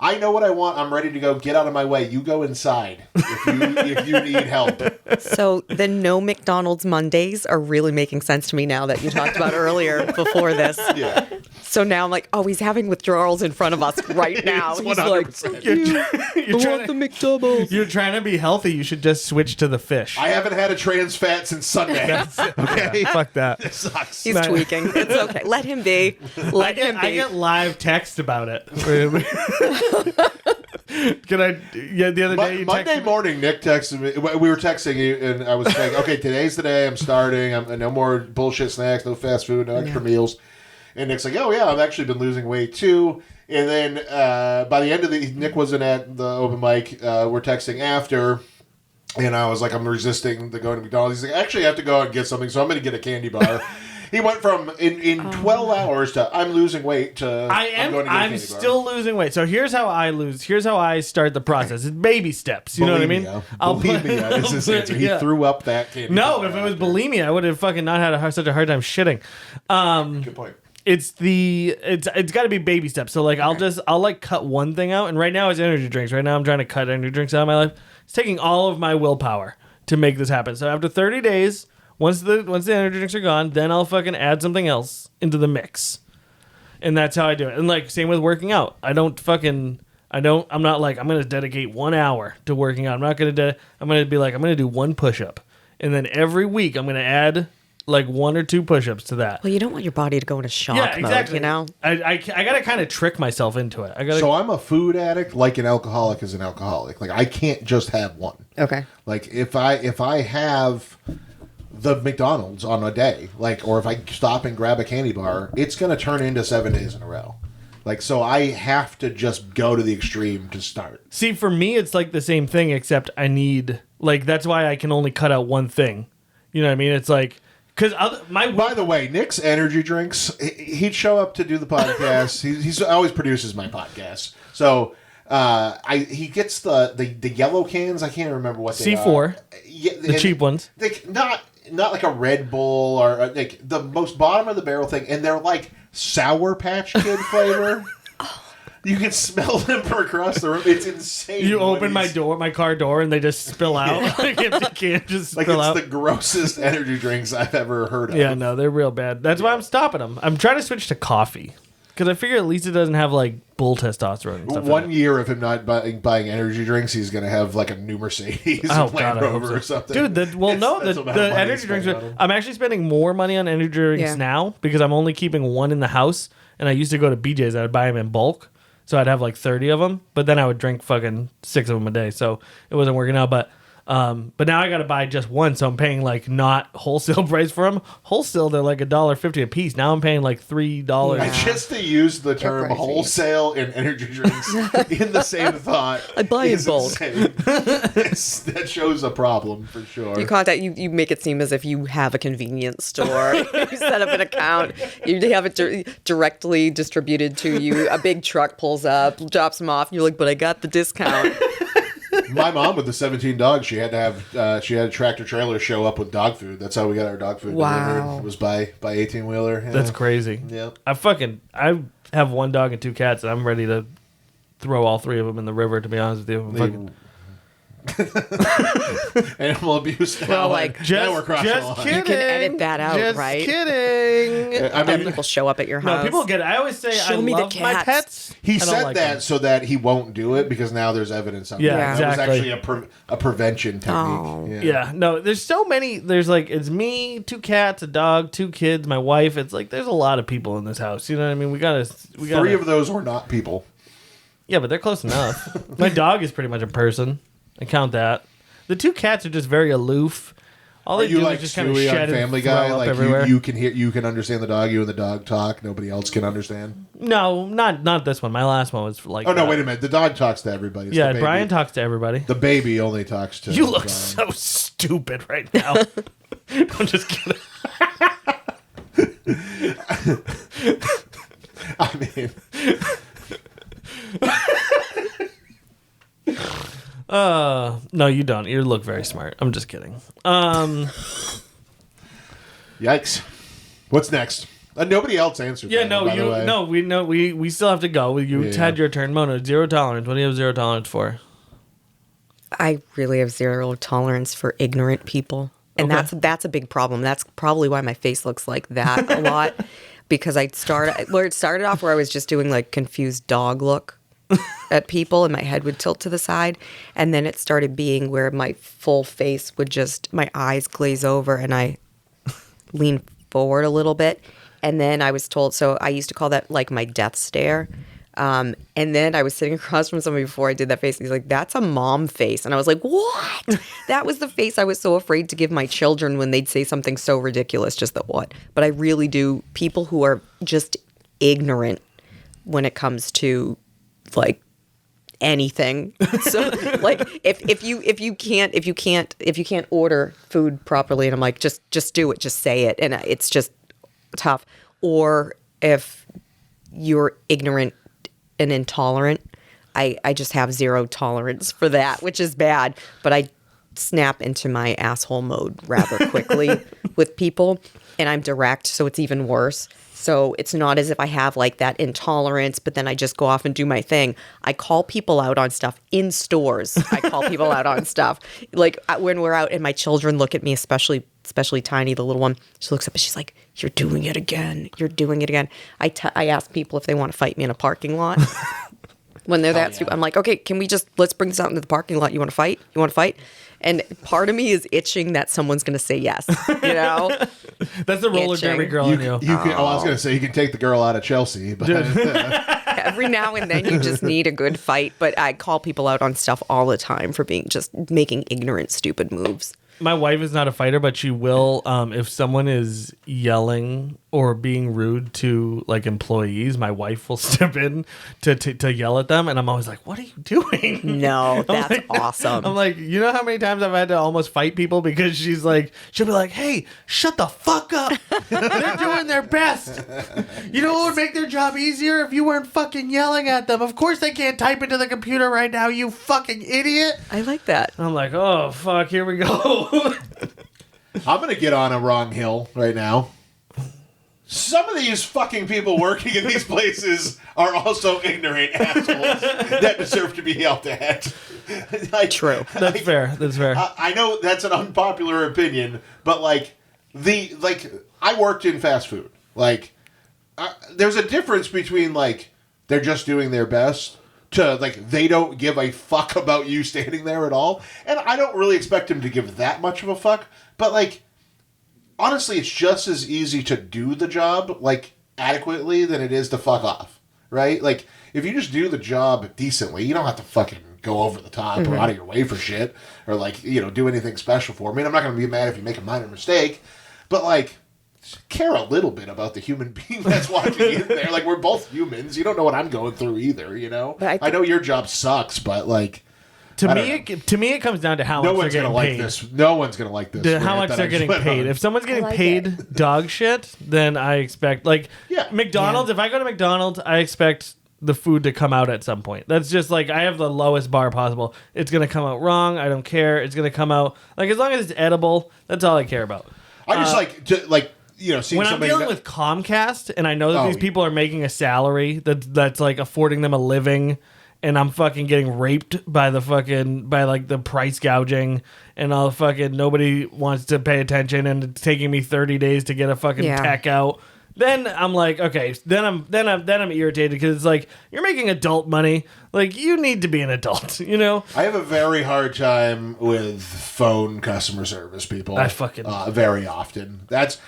I know what I want. I'm ready to go. Get out of my way. You go inside if you need help. So the no McDonald's Mondays are really making sense to me now that you talked about earlier before this. Yeah. So now I'm like, oh, he's having withdrawals in front of us right now. He's like, I want the McDoubles. You're trying to be healthy. You should just switch to the fish. I haven't had a trans fat since Sunday. Okay. Yeah, fuck that. It sucks. He's tweaking. It's okay. Let him be. I get live text about it. The other day you Monday morning Nick texted me. We were texting you and I was saying, okay, today's the day I'm starting. No more bullshit snacks, no fast food, no extra meals. And Nick's like, oh yeah, I've actually been losing weight too. And then by the end of Nick wasn't at the open mic. We're texting after. And I was like, I'm resisting the going to McDonald's. He's like, actually I have to go out and get something, so I'm going to get a candy bar. He went from in 12 hours to I'm losing weight to I'm still losing weight. So here's how I lose. Here's how I start the process. It's baby steps. You know what I mean? Bulimia is his answer. He threw up that candy. No, if it was bulimia, I would have fucking not had such a hard time shitting. Good point. It's got to be baby steps. So like I'll like cut one thing out, and right now it's energy drinks. Right now I'm trying to cut energy drinks out of my life. It's taking all of my willpower to make this happen. So after 30 days. Once the energy drinks are gone, then I'll fucking add something else into the mix. And that's how I do it. And like same with working out. I'm not like I'm going to dedicate 1 hour to working out. I'm going to be like I'm going to do 1 push-up. And then every week I'm going to add like 1 or 2 push-ups to that. Well, you don't want your body to go into shock mode, you know? I got to kind of trick myself into it. So I'm a food addict like an alcoholic is an alcoholic. Like I can't just have one. Okay. Like if I have the McDonald's on a day, like, or if I stop and grab a candy bar, it's going to turn into 7 days in a row. Like, so I have to just go to the extreme to start. See, for me, it's like the same thing, except I need, like, that's why I can only cut out one thing. You know what I mean? It's like, because By the way, Nick's energy drinks, he'd show up to do the podcast. He's always produces my podcast. So he gets the yellow cans. I can't remember what they C4, are. Yeah, the cheap ones. Not like a Red Bull or like the most bottom of the barrel thing, and they're like Sour Patch Kid flavor. You can smell them from across the room. It's insane. You open my car door, and they just spill out. Like empty can just spill out. It's the grossest energy drinks I've ever heard of. Yeah, no, they're real bad. That's why I'm stopping them. I'm trying to switch to coffee because I figure at least it doesn't have like bull testosterone and stuff. One year of him not buying energy drinks, he's going to have like a new Mercedes, Oh, Land God, I hope Rover so. or something. Dude, the energy drinks. I'm actually spending more money on energy drinks now because I'm only keeping one in the house, and I used to go to BJ's. I'd buy them in bulk. So I'd have like 30 of them, but then I would drink fucking 6 of them a day. So it wasn't working out. But now I got to buy just one. So I'm paying like not wholesale price for them. Wholesale, they're like $1.50 a piece. Now I'm paying like $3. I just to use the term wholesale and energy drinks in the same thought. I buy in bulk. That shows a problem for sure. You make it seem as if you have a convenience store. You set up an account. You have it directly distributed to you. A big truck pulls up, drops them off. And you're like, but I got the discount. My mom with the 17 dogs, she had to have a tractor trailer show up with dog food. That's how we got our dog food delivered. It was by 18-wheeler. Yeah. That's crazy. Yeah. I have one dog and 2 cats, and I'm ready to throw all 3 of them in the river, to be honest with you. Animal abuse now. Well, like, now we're crossing the line. kidding. You can edit that out, just right? Kidding. I mean, People show up at your house. No, people get it. I always say Show I me the love my cats. pets. he I don't said like that them. so that he won't do it because now there's evidence on Yeah, that. That was exactly. actually a prevention technique. Oh. Yeah, no, there's so many. There's like, it's me, 2 cats, a dog, 2 kids, my wife. It's like, there's a lot of people in this house. You know what I mean? We gotta. 3 of those were not people. Yeah, but they're close enough. My dog is pretty much a person. I count that. The 2 cats are just very aloof. All they you do like is just kind of Stewie shed on Family and throw Guy? up Like everywhere. you can understand the dog. You and the dog talk. Nobody else can understand. No, not this one. My last one was like. Oh no! Wait a minute. The dog talks to everybody. It's Yeah, the baby. Brian talks to everybody. The baby only talks to. You look Brian. so stupid right now. I'm just kidding. I mean, No, you don't. You look very smart. I'm just kidding. yikes! What's next? Nobody else answered. Yeah, that, no, by the way. we still have to go. You Yeah. had your turn, Mona. 0 tolerance. What do you have 0 tolerance for? I really have 0 tolerance for ignorant people. And Okay. that's a big problem. That's probably why my face looks like that a lot. Because it started off where I was just doing like confused dog look at people and my head would tilt to the side. And then it started being where my full face would my eyes glaze over and I lean forward a little bit. And then I was told, so I used to call that like my death stare. And then I was sitting across from somebody before I did that face. And he's like, that's a mom face. And I was like, what? That was the face I was so afraid to give my children when they'd say something so ridiculous. Just that what? But I really do. People who are just ignorant when it comes to like anything. So like if you can't order food properly, and I'm like, just do it, just say it. And it's just tough. Or if you're ignorant and intolerant, I just have 0 tolerance for that, which is bad. But I snap into my asshole mode rather quickly with people, and I'm direct, so it's even worse. So it's not as if I have like that intolerance, but then I just go off and do my thing. I call people out on stuff in stores. I call people out on stuff. Like when we're out and my children look at me, especially Tiny, the little one, she looks up and she's like, you're doing it again. You're doing it again. I ask people if they want to fight me in a parking lot. When they're that stupid, I'm like, okay, let's bring this out into the parking lot. You want to fight? You want to fight? And part of me is itching that someone's going to say yes, you know? That's the roller Itching. derby girl in you. I was going to say you can take the girl out of Chelsea, but Every now and then you just need a good fight. But I call people out on stuff all the time for just making ignorant, stupid moves. My wife is not a fighter, but she will if someone is yelling or being rude to like employees. My wife will step in to yell at them, and I'm always like, "What are you doing?" No, I'm that's like- awesome. I'm like, you know how many times I've had to almost fight people because she'll be like, "Hey, shut the fuck up! They're doing their best. You know what would make their job easier if you weren't fucking yelling at them? Of course they can't type into the computer right now, you fucking idiot." I like that. I'm like, oh fuck, here we go. I'm going to get on a wrong hill right now. Some of these fucking people working in these places are also ignorant assholes that deserve to be yelled at. Like, True. That's fair. That's fair. I know that's an unpopular opinion, but I worked in fast food. There's a difference between they're just doing their best to they don't give a fuck about you standing there at all, and I don't really expect them to give that much of a fuck. But honestly, it's just as easy to do the job adequately than it is to fuck off, right? If you just do the job decently, you don't have to fucking go over the top or out of your way for shit or do anything special for me. I'm not going to be mad if you make a minor mistake, but care a little bit about the human being that's walking in there. We're both humans. You don't know what I'm going through either, you know? But I know your job sucks, but To me, it comes down to how much they're getting paid. No one's gonna like this. How much they're getting paid. If someone's getting paid dog shit, then I expect McDonald's. If I go to McDonald's, I expect the food to come out at some point. That's just I have the lowest bar possible. It's gonna come out wrong. I don't care. It's gonna come out as long as it's edible. That's all I care about. I just seeing when I'm somebody dealing with Comcast and I know that these people are making a salary that's affording them a living, and I'm fucking getting raped by the price gouging, and all nobody wants to pay attention, and it's taking me 30 days to get a fucking tech out. Then I'm like, okay, then I'm irritated because it's you're making adult money. You need to be an adult, you know? I have a very hard time with phone customer service people. I fucking very often. That's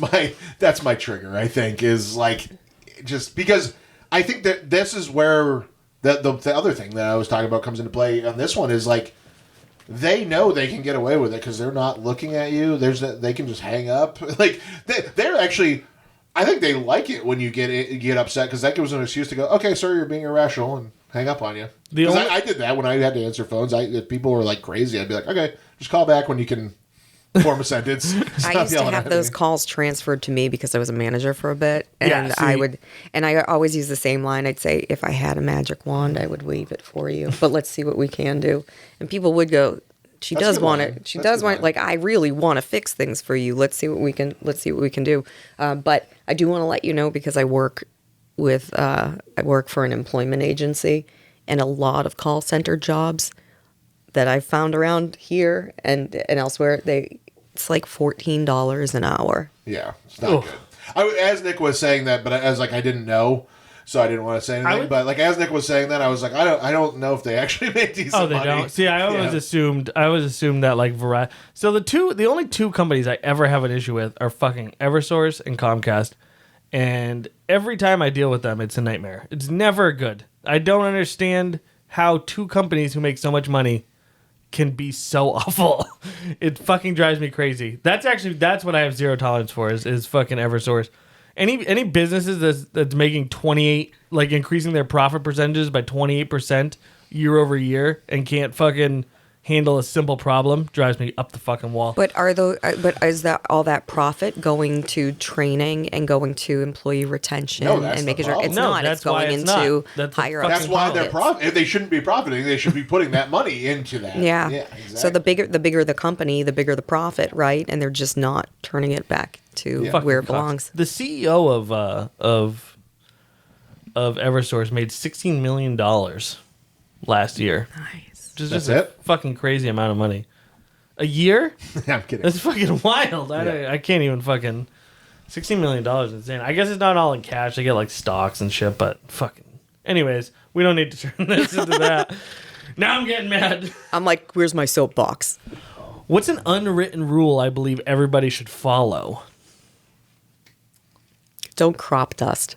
my trigger, I think, is just because I think that this is where the other thing that I was talking about comes into play on this one is they know they can get away with it because they're not looking at you. They can just hang up. They're actually, I think they like it when you get upset because that gives them an excuse to go, okay, sir, you're being irrational, and hang up on you. Because I did that when I had to answer phones. If people were crazy, I'd be like, okay, just call back when you can form a sentence. I used to have those calls transferred to me because I was a manager for a bit, and I always use the same line. I'd say, if I had a magic wand, I would wave it for you, but let's see what we can do. And people would go, she does want it. She does want it. I really want to fix things for you. Let's see what we can do. But I do want to let you know, because I work for an employment agency, and a lot of call center jobs that I've found around here and elsewhere, it's $14 an hour. Yeah, it's not good. As Nick was saying that, but as I didn't know, so I didn't want to say anything. But as Nick was saying that, I was I don't know if they actually make decent money. Oh, they don't. See, I always assumed that Verizon. So the only two companies I ever have an issue with are fucking EverSource and Comcast, and every time I deal with them, it's a nightmare. It's never good. I don't understand how two companies who make so much money can be so awful. It fucking drives me crazy. That's what I have zero tolerance for is fucking EverSource. Any businesses that's making 28, increasing their profit percentages by 28% year over year and can't fucking handle a simple problem drives me up the fucking wall. But is that all that profit going to training and going to employee retention and making sure it's not? It's going into higher up. That's why they're if they shouldn't be profiting, they should be putting that money into that. Yeah. Exactly. So the bigger the company, the bigger the profit, right? And they're just not turning it back to where it belongs. The CEO of EverSource made $16 million last year. Nice. Just a fucking crazy amount of money. A year? I'm kidding. That's fucking wild. I can't even fucking... $16 million is insane. I guess it's not all in cash. They get stocks and shit, but fucking... Anyways, we don't need to turn this into that. Now I'm getting mad. I'm like, where's my soapbox? What's an unwritten rule I believe everybody should follow? Don't crop dust.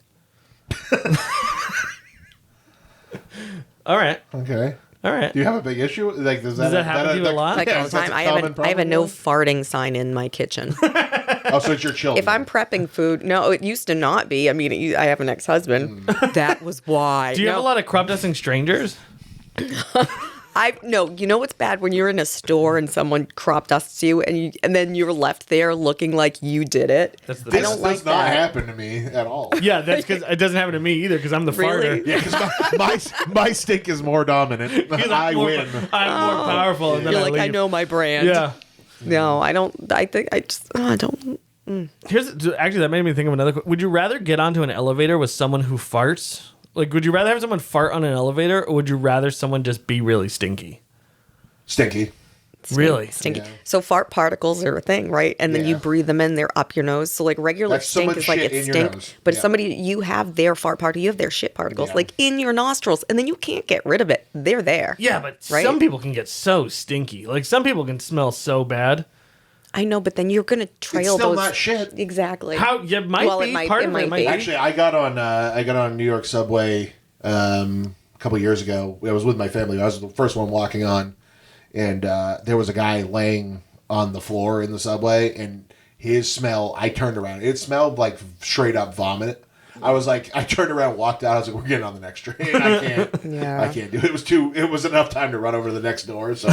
All right. Okay. All right. Do you have a big issue? Like, does that happen to you a lot? Like all the is that time. a I have common I have a problem no then? farting sign in my kitchen. Oh, so it's your children. If I'm prepping food, no, it used to not be. I mean, I have an ex-husband. That was why. Do you have a lot of crop dusting strangers? No, you know what's bad when you're in a store and someone crop dusts you and then you're left there looking like you did it. That's the I best. don't This like does not that. happen to me at all. Yeah, that's because it doesn't happen to me either because I'm the Really? farter. Yeah, because my stink is more dominant. 'Cause I more, win. I'm more powerful. And then You're I like, I leave. know my brand. Yeah. No, I don't. I think I just. I don't. Actually, that made me think of another. Would you rather get onto an elevator with someone who farts? Like, would you rather have someone fart on an elevator, or would you rather someone just be really stinky? Stinky. Really? Stinky. Yeah. So fart particles are a thing, right? And then you Yeah. breathe them in, they're up your nose. So like regular That's so stink much is like shit it in your stink. nose. But Yeah. somebody, you have their fart particle, you have their shit particles Yeah. like in your nostrils, and then you can't get rid of it. They're there. Yeah, but Right? some people can get so stinky. Like, some people can smell so bad. I know, but then you're gonna trail It's still those. not shit. Exactly. How? Yeah, might Well, be. it might- Part it of might it might be. be. Actually, I got on New York subway a couple years ago. I was with my family. I was the first one walking on, and there was a guy laying on the floor in the subway, and his smell. I turned around. It smelled like straight up vomit. I was like, I turned around, walked out. I was like, we're getting on the next train. I can't. Yeah. I can't do it. It was enough time to run over to the next door. So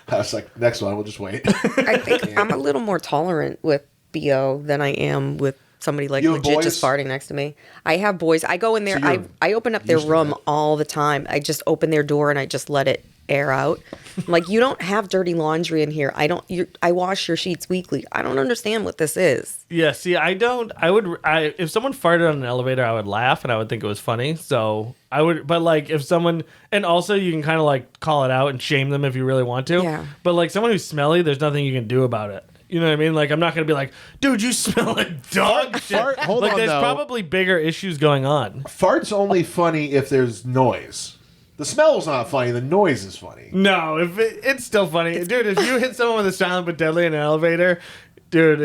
I was like, next one, we'll just wait. I think I'm a little more tolerant with BO than I am with somebody like You have legit just boys? farting next to me. I have boys. I go in there. So you're I open up their used to room that. all the time. I just open their door and I just let it air out. I'm like, you don't have dirty laundry in here. I wash your sheets weekly. I don't understand what this is. Yeah, see, I don't. If someone farted on an elevator, I would laugh and I would think it was funny. So I would, but like if someone, and also you can kind of like call it out and shame them if you really want to. Yeah. But like someone who's smelly, there's nothing you can do about it. You know what I mean? Like I'm not gonna be like, dude, you smell like dog shit. hold like on, there's though. probably bigger issues going on. Fart's only funny if there's noise. The smell's not funny. The noise is funny. No, it's still funny, dude. If you hit someone with a silent but deadly in an elevator, dude,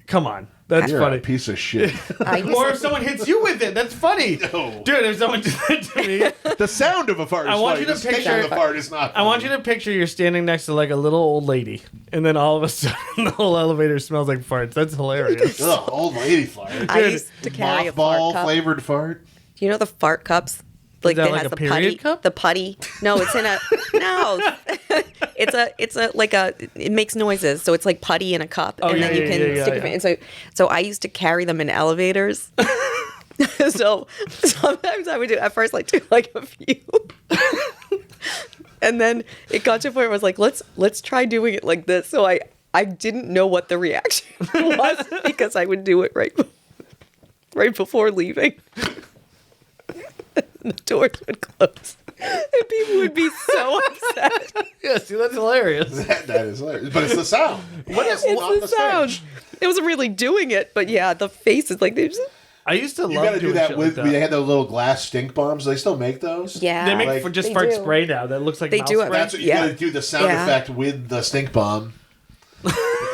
come on, that's You're funny. a piece of shit. Or if someone hits you with it, that's funny. No. Dude, if someone did that to me, The sound of a fart is I want funny. you to The stink picture- of the fart is not funny. I want you to picture you're standing next to like a little old lady, and then all of a sudden the whole elevator smells like farts. That's hilarious. Ugh, old lady fart. I used to carry a fart Mothball cup. flavored fart. You know the fart cups? Like that that like has a the period putty. cup? The putty. No, it's in a no. it's a like a. It makes noises, so it's like putty in a cup, Oh, and yeah, then you yeah, can yeah, stick yeah, it. And so I used to carry them in elevators. So sometimes I would do at first do like a few, and then it got to a point where I was like, let's try doing it like this. So I didn't know what the reaction was because I would do it right before leaving. The doors would close. And people would be so upset. Yeah, see, that's hilarious. That is hilarious. But it's the sound. What is It's not the stench? sound. It wasn't really doing it, but yeah, the faces they just I used to You love got to do doing that shit with. like that. They had those little glass stink bombs. They still make those. yeah. They make Like- for just They fart do. spray now that looks like They mouth do it. spray. That's what you Yeah. got to do. The sound Yeah. effect with the stink bomb,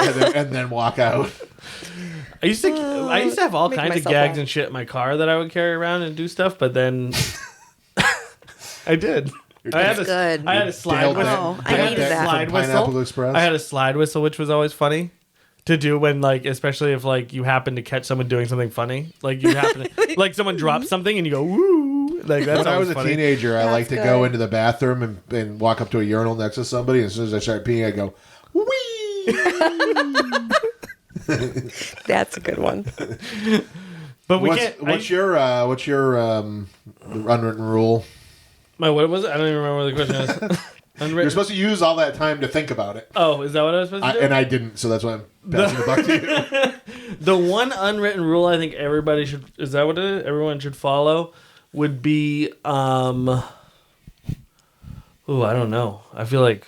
and then walk out. I used to have all Make kinds of myself gags laugh. and shit in my car that I would carry around and do stuff, but then I did. I had good. I had a slide Dale whistle. Deck- I had needed a that. slide from Pineapple whistle. Express. I had a slide whistle, which was always funny to do when, like, especially if like you happen to catch someone doing something funny, like you happen to, like someone drops something and you go woo, like that's When I was always a funny. teenager, I That's liked to good. go into the bathroom and walk up to a urinal next to somebody. And as soon as I start peeing, I go, wee. That's a good one. But we What's, can't. what's your unwritten rule? What was it? I don't even remember what the question is. You're Unwritten. supposed to use all that time to think about it. Oh, is that what I was supposed to do? And I didn't, so that's why I'm passing the buck to you. The one unwritten rule I think everybody should, is that what it is? Everyone should follow would be I don't know. I feel like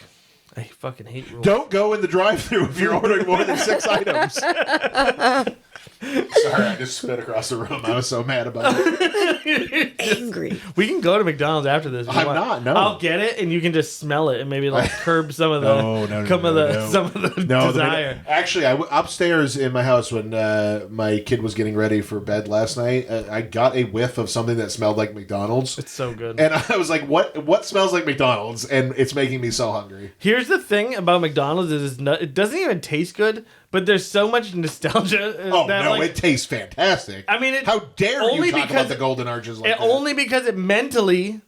I fucking hate rules. Don't go in the drive-thru if you're ordering more than 6 items. Sorry, I just spit across the room. I was so mad about it. Angry. We can go to McDonald's after this. If you I'm want. not, no. I'll get it, and you can just smell it, and maybe like curb some of the some of the desire. Actually, upstairs in my house when my kid was getting ready for bed last night, I got a whiff of something that smelled like McDonald's. It's so good. And I was like, "What smells like McDonald's?" And it's making me so hungry. Here's the thing about McDonald's: it doesn't even taste good, but there's so much nostalgia. Oh that, no, like, it tastes fantastic. I mean, how dare only you talk because about the golden arches like that? Only because it mentally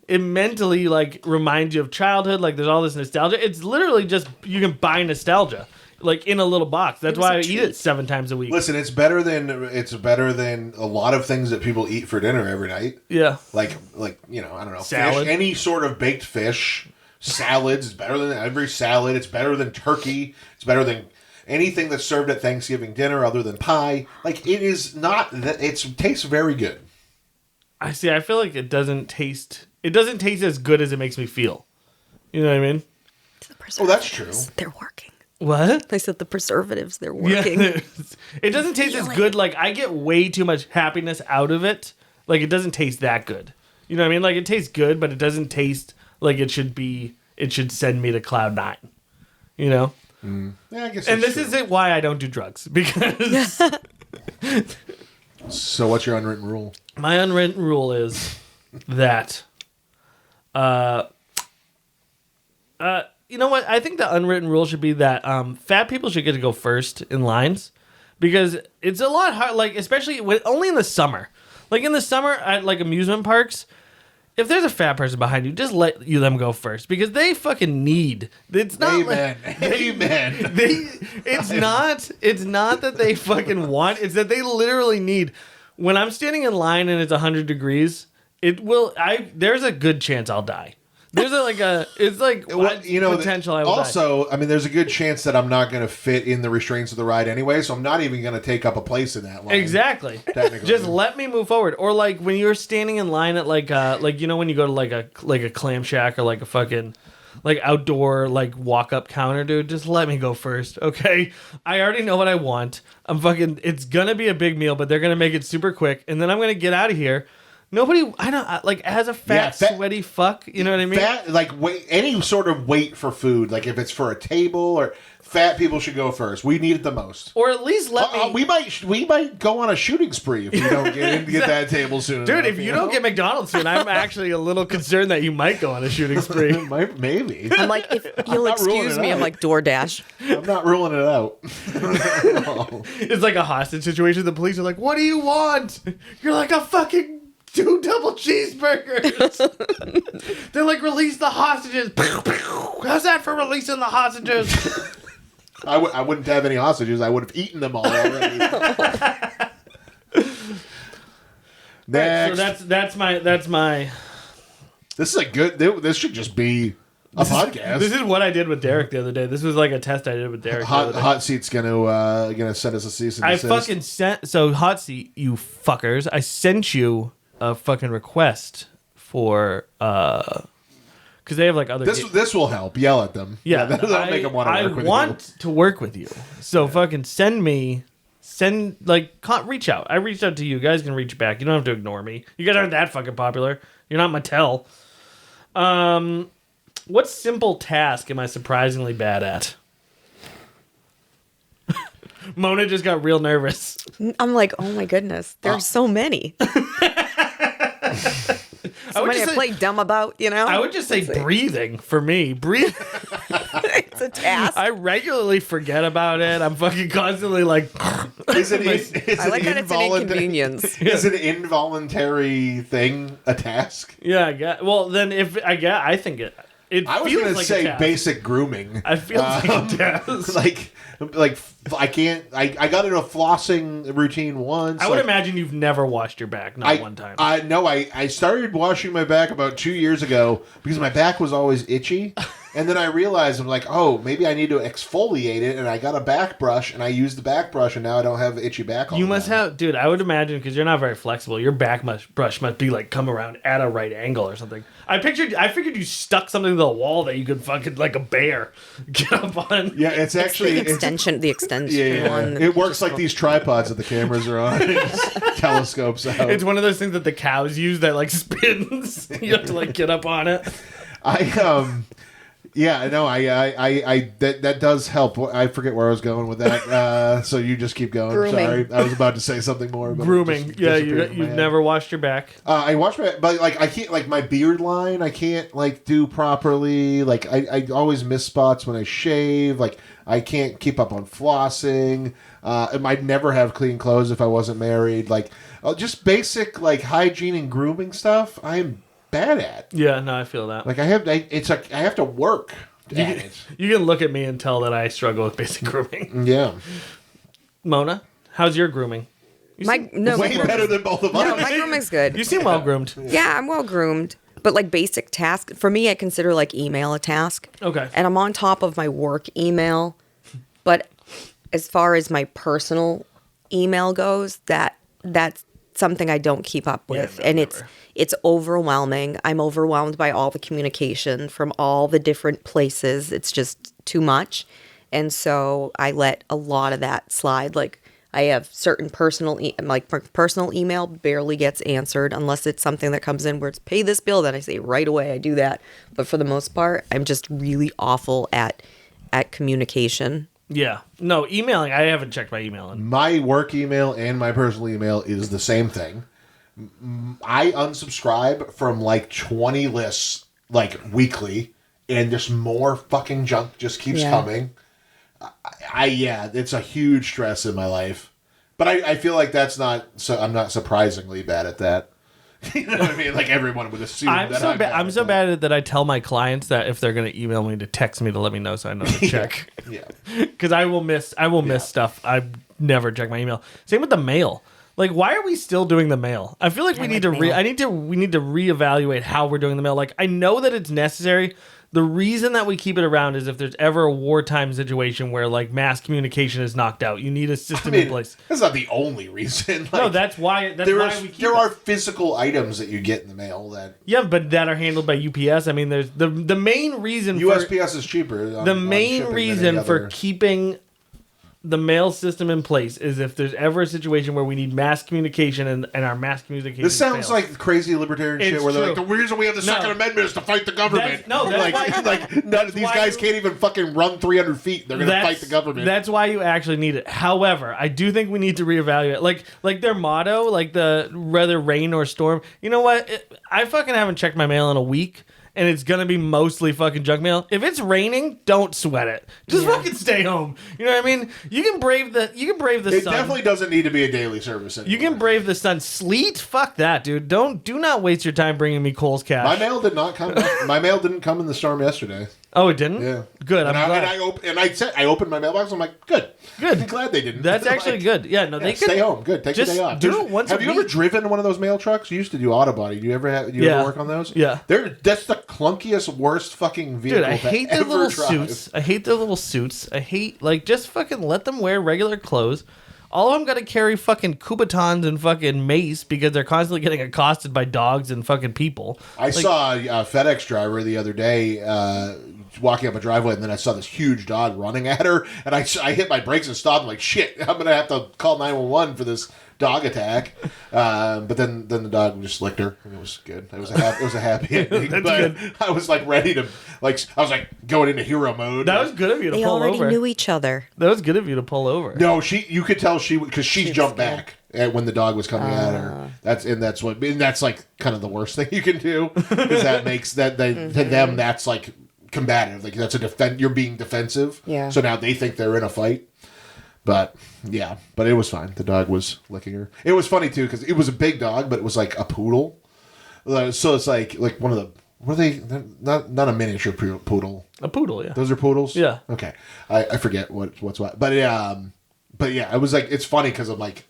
like reminds you of childhood. Like there's all this nostalgia. It's literally just you can buy nostalgia like in a little box. That's why I eat it 7 times a week. Listen, it's better than a lot of things that people eat for dinner every night. Yeah, like I don't know, salad. Fish, any sort of baked fish, salads. It's better than every salad. It's better than turkey. It's better than anything that's served at Thanksgiving dinner other than pie. Like it is not that it tastes very good. I see. I feel like it doesn't taste as good as it makes me feel. You know what I mean? Oh, that's true. They're working. What? I said the preservatives, they're working. Yeah, it doesn't taste as good. Like I get way too much happiness out of it. Like it doesn't taste that good. You know what I mean? Like it tastes good, but it doesn't taste like it should be. It should send me to cloud 9. You know? Yeah, I guess. And this true. is why I don't do drugs, because So what's your unwritten rule? my unwritten rule is that, you know what? I think the unwritten rule should be that fat people should get to go first in lines, because it's a lot hard. Like especially only in the summer. Like in the summer at like amusement parks. If there's a fat person behind you, just let them go first, because they fucking need. It's not Amen. Amen. It's not that they fucking want. It's that they literally need. When I'm standing in line and it's 100 degrees, there's a good chance I'll die. There's potential I will also, die. I mean, there's a good chance that I'm not going to fit in the restraints of the ride anyway, so I'm not even going to take up a place in that line. Exactly. Technically. Just let me move forward. Or like when you're standing in line at when you go to like a clam shack or like a fucking like outdoor like walk up counter, dude, just let me go first. Okay. I already know what I want. It's gonna be a big meal, but they're gonna make it super quick, and then I'm gonna get out of here. Nobody, as a fat, sweaty fuck, you know what I mean? Any sort of wait for food, like if it's for a table or fat people should go first. We need it the most. Or at least let me. We might go on a shooting spree if we don't get that table soon. Dude, enough, if you don't get McDonald's soon, I'm actually a little concerned that you might go on a shooting spree. Maybe. I'm like, if you'll excuse me, I'm like DoorDash. I'm not ruling it out. It's like a hostage situation. The police are like, "What do you want?" You're like, "A fucking 2 double cheeseburgers." They're like, "Release the hostages." How's that for releasing the hostages? I wouldn't have any hostages. I would have eaten them all already. Next. So that's my. This is a good. This should just be a podcast. This is what I did with Derek the other day. This was like a test I did with Derek. Hot Seat's gonna send us a cease and desist. I fucking sent. So Hot Seat, you fuckers, I sent you a fucking request for because they have like other. This will help. Yell at them. Yeah, that'll make them want to work with you. I want to work with you. So fucking reach out. I reached out to you. You guys can reach back. You don't have to ignore me. You guys aren't that fucking popular. You're not Mattel. What simple task am I surprisingly bad at? Mona just got real nervous. I'm like, oh my goodness, there's so many. So many I play dumb about, you know? I would just say breathing for me. Breathe. It's a task. I regularly forget about it. I'm fucking constantly like. I like that it's an inconvenience. Is an involuntary thing a task? Yeah, I guess. Well, then I think it. I was going to say basic grooming. I feel like a task. like I can't. I got in a flossing routine once. I would imagine you've never washed your back, one time. I started washing my back about 2 years ago because my back was always itchy, And then I realized, I'm like, oh, maybe I need to exfoliate it, and I got a back brush, and I used the back brush, and now I don't have itchy back all You the must time. have, dude. I would imagine because you're not very flexible. Your back brush must be like come around at a right angle or something. I figured you stuck something to the wall that you could fucking like a bear get up on. Yeah, it's actually... the extension one. It works like these tripods that the cameras are on. It just telescopes out. It's one of those things that the cows use that like spins. You have to like get up on it. Yeah, no, I that does help. I forget where I was going with that. So you just keep going. Grooming. Sorry, I was about to say something more. But Grooming. Yeah, you've never washed your back. I wash my, but like I can't, like my beard line, I can't like do properly. Like I always miss spots when I shave. Like I can't keep up on flossing. I'd never have clean clothes if I wasn't married. Like just basic like hygiene and grooming stuff. I'm bad at. Yeah, no, I feel that. Like I have to work at it. You can look at me and tell that I struggle with basic grooming. Yeah. Mona, how's your grooming? Way better than both of us. No, my grooming's good. You seem well groomed. Yeah, I'm well groomed. But like basic tasks, for me, I consider like email a task. Okay. And I'm on top of my work email. But as far as my personal email goes, that's something I don't keep up with. no, and never. it's overwhelming. I'm overwhelmed by all the communication from all the different places. It's just too much. And so I let a lot of that slide. Like I have certain personal email barely gets answered unless it's something that comes in where it's pay this bill. Then I say right away I do that. But for the most part, I'm just really awful at communication. Yeah. No, emailing. I haven't checked my email. My work email and my personal email is the same thing. I unsubscribe from like 20 lists like weekly, and just more fucking junk just keeps coming. It's a huge stress in my life. But I feel like I'm not surprisingly bad at that. You know what I mean? Like everyone would assume I'm so bad at it that I tell my clients that if they're going to email me to text me to let me know so I know to check. Yeah. Because I will miss stuff. I never check my email. Same with the mail. Like, why are we still doing the mail? I feel like we need to reevaluate how we're doing the mail. Like, I know that it's necessary. The reason that we keep it around is if there's ever a wartime situation where like mass communication is knocked out, you need a system in place. That's not the only reason. Like, No, that's why we keep there it. are physical items that you get in the mail that Yeah, but that are handled by UPS. I mean, there's the main reason USPS is cheaper. the main reason for keeping the mail system in place is if there's ever a situation where we need mass communication and our mass communication This sounds fails. like crazy libertarian shit It's where they're true. like, the reason we have the Second Amendment is to fight the government. That's None of these guys can't even fucking run 300 feet. They're going to fight the government. That's why you actually need it. However, I do think we need to reevaluate. Like their motto, like the whether rain or storm. You know what? I fucking haven't checked my mail in a week. And it's gonna be mostly fucking junk mail. If it's raining, don't sweat it. Just fucking stay home. You know what I mean? You can brave the It sun. definitely doesn't need to be a daily service anymore. You can brave the sun. Sleet? Fuck that, dude. Do not waste your time bringing me Kohl's cash. My mail did not come. My mail didn't come in the storm yesterday. Oh, it didn't? Yeah. Good. I'm glad. I opened my mailbox. I'm like, good. I'm glad they didn't. That's actually good. Yeah, no, they could stay home. Good. Take the just day off. do it once Have a you ever week. driven one of those mail trucks? You used to do auto body. Do you ever ever work on those? Yeah. That's the clunkiest, worst fucking vehicle. Dude, I hate to their ever little drive. suits. I hate their little suits. I hate, just fucking let them wear regular clothes. All of them got to carry fucking Couboutons and fucking mace because they're constantly getting accosted by dogs and fucking people. I saw a FedEx driver the other day walking up a driveway, and then I saw this huge dog running at her, and I hit my brakes and stopped. I'm like, shit, I'm going to have to call 911 for this dog attack. But then the dog just licked her, and it was good. It was a happy ending. That's but good. I was like ready to, I was like going into hero mode. That was good of you to They pull already over. knew each other. That was good of you to pull over. No, you could tell because she jumped scared. back when the dog was coming at her. That's like kind of the worst thing you can do because that makes to them that's like combative. Like that's you're being defensive. Yeah. So now they think they're in a fight. But yeah, but it was fine. The dog was licking her. It was funny too because it was a big dog, but it was like a poodle. So it's like one of the. What are they? They're not a miniature poodle. A poodle, yeah. Those are poodles. Yeah. Okay. I forget what's what, but yeah, it was like it's funny because I'm like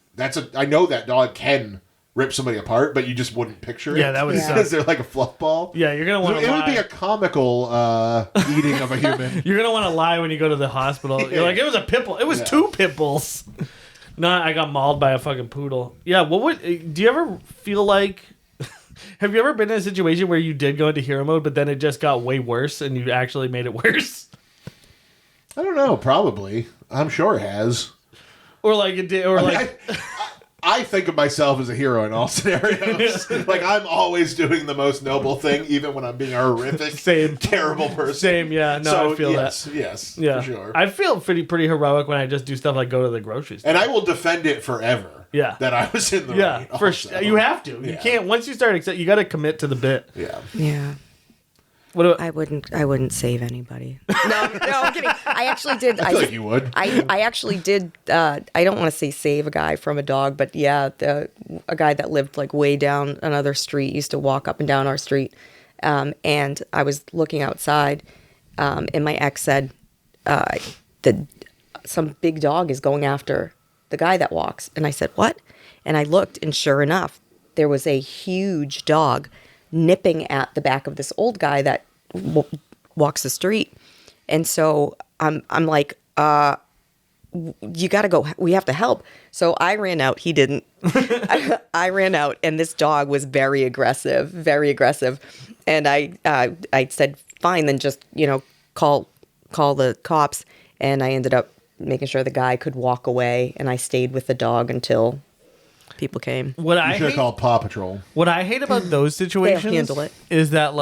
I know that dog can rip somebody apart, but you just wouldn't picture it. Yeah, that would suck. Because they're like a fluff ball. Yeah, you're gonna want to. It would be a comical eating of a human. You're gonna want to lie when you go to the hospital. You're like, it was a pit bull. It was 2 pit bulls. No, I got mauled by a fucking poodle. Yeah. Do you ever feel like? Have you ever been in a situation where you did go into hero mode, but then it just got way worse, and you actually made it worse? I don't know. Probably. I'm sure it has. Or like it did, or I think of myself as a hero in all scenarios. Like, I'm always doing the most noble thing, even when I'm being a horrific, terrible person. Same, yeah. No, so, I feel yes, that. Yes, yeah, for sure. I feel pretty heroic when I just do stuff like go to the grocery store. And I will defend it forever. Yeah. That I was in the right. Yeah, for sure. You have to. You can't. Once you start, you got to commit to the bit. Yeah. Yeah. What I wouldn't save anybody. No, I'm kidding. I actually did. I feel like you would. I actually did. I don't want to say save a guy from a dog, but yeah, a guy that lived like way down another street used to walk up and down our street, and I was looking outside, and my ex said, some big dog is going after the guy that walks, and I said, what? And I looked, and sure enough, there was a huge dog nipping at the back of this old guy that walks the street. And so I'm like, you got to go. We have to help. So I ran out. He didn't. I ran out, and this dog was very aggressive, very aggressive. And I said, fine, then just, call the cops. And I ended up making sure the guy could walk away, and I stayed with the dog until people came. You should have called Paw Patrol. What I hate about those situations handle it. is that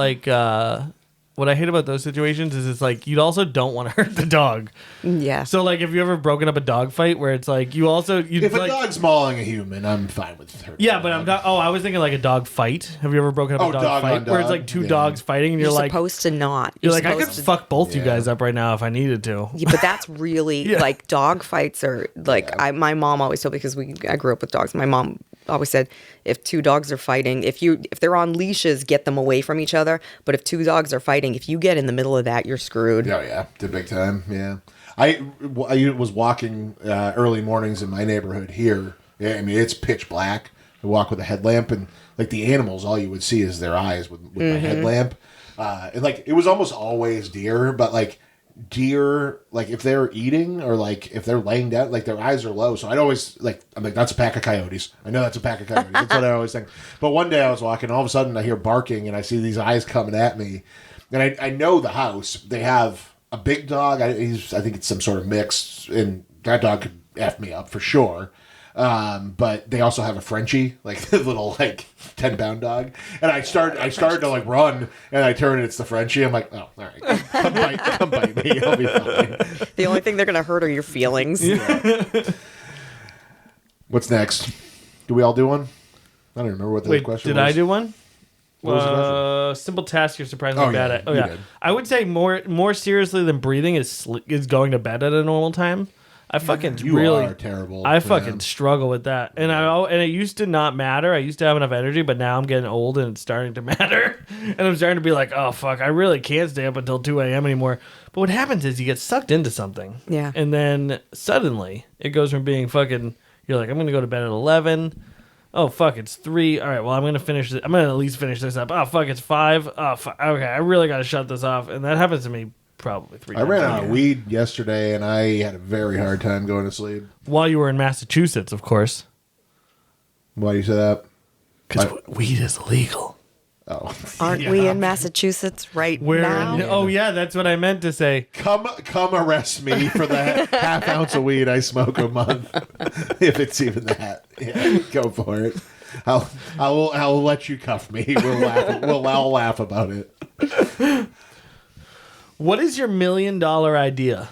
what I hate about those situations is it's like you also don't want to hurt the dog. Yeah. So like, have you ever broken up a dog fight where it's like if a dog's mauling a human, I'm fine with her. Yeah, but I'm not. Oh, I was thinking like a dog fight. Have you ever broken up a dog fight where it's like 2 dogs fighting and you're like supposed to not. You're like, I could fuck both you guys up right now if I needed to. Yeah, but that's really like dog fights are like my mom always told me, because I grew up with dogs. My mom always said, if 2 dogs are fighting, if they're on leashes, get them away from each other. But if 2 dogs are fighting, if you get in the middle of that, you're screwed. Oh yeah, the big time. Yeah, I was walking early mornings in my neighborhood here. Yeah, I mean it's pitch black. I walk with a headlamp, and like the animals, all you would see is their eyes with my headlamp. And like it was almost always deer, but like deer, like if they're eating or like if they're laying down, like their eyes are low. So I'd always I'm like, that's a pack of coyotes. I know that's a pack of coyotes. That's what I always think. But one day I was walking, all of a sudden I hear barking, and I see these eyes coming at me, and I know the house. They have a big dog. I think it's some sort of mix, and that dog could F me up for sure. But they also have a Frenchie, like the little 10-pound dog. And I started to like run, and I turn and it's the Frenchie. I'm like, oh, all right, come bite me. I'll be fine. The only thing they're gonna hurt are your feelings. Yeah. What's next? Do we all do one? I don't remember what the question was. Did I do one? What was the question? Simple task you're surprisingly bad at. Oh yeah, did. I would say more seriously than breathing is going to bed at a normal time. I fucking You are terrible. I fucking struggle with that, and it used to not matter. I used to have enough energy, but now I'm getting old and it's starting to matter, and I'm starting to be like, oh fuck, I really can't stay up until 2 a.m. anymore. But what happens is you get sucked into something, and then suddenly it goes from being fucking. You're like, I'm gonna go to bed at 11. Oh fuck, it's 3. All right, well I'm gonna finish it. I'm gonna at least finish this up. Oh fuck, it's 5. Oh fuck, okay, I really gotta shut this off, and that happens to me probably 3 times. I ran out of weed yesterday, and I had a very hard time going to sleep. While you were in Massachusetts, of course. Why do you say that? Because weed is illegal. Oh, aren't we in Massachusetts right now? Oh yeah, that's what I meant to say. Come arrest me for that half ounce of weed I smoke a month, if it's even that. Yeah, go for it. I'll let you cuff me. We'll all laugh about it. What is your $1 million idea?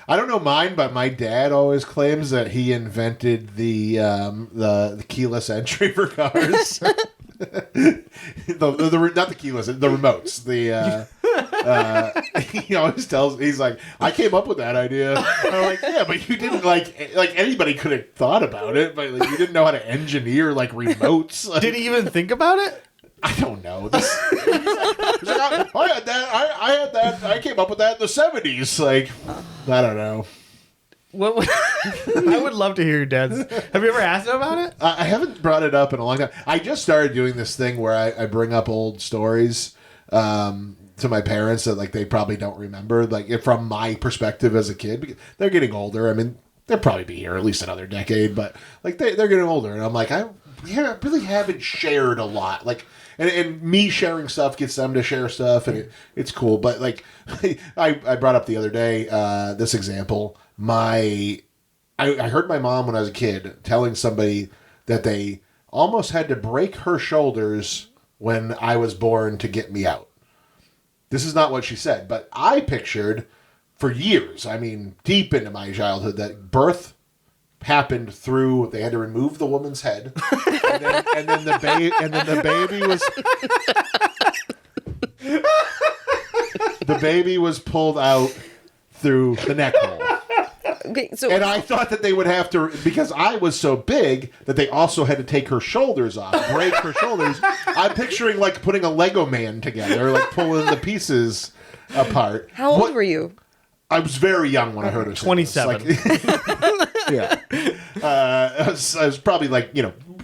I don't know mine, but my dad always claims that he invented the keyless entry for cars. Not the keyless, the remotes. He always tells. He's like, I came up with that idea. And I'm like, yeah, but you didn't like anybody could have thought about it, but you didn't know how to engineer remotes. Did he even think about it? I don't know. He's like, I had that. I had that. I came up with that in the 70s. I don't know. I would love to hear your dad's. Have you ever asked him about it? I haven't brought it up in a long time. I just started doing this thing where I bring up old stories to my parents that like they probably don't remember, like from my perspective as a kid. Because they're getting older. I mean, they'll probably be here at least another decade, but like they're getting older, and I'm like, I really haven't shared a lot. Like, and me sharing stuff gets them to share stuff, and it's cool. But like, I brought up the other day this example. I heard my mom when I was a kid telling somebody that they almost had to break her shoulders when I was born to get me out. This is not what she said, but I pictured for years, I mean, deep into my childhood, that birth happened through, they had to remove the woman's head, and then the baby was the baby was pulled out through the neck hole. Okay, so And I thought that they would have to, because I was so big, that they also had to take her shoulders off, break her shoulders. I'm picturing like putting a Lego man together, like pulling the pieces apart. how old were you? I was very young when I heard her say 27. this. Yeah. I was probably like,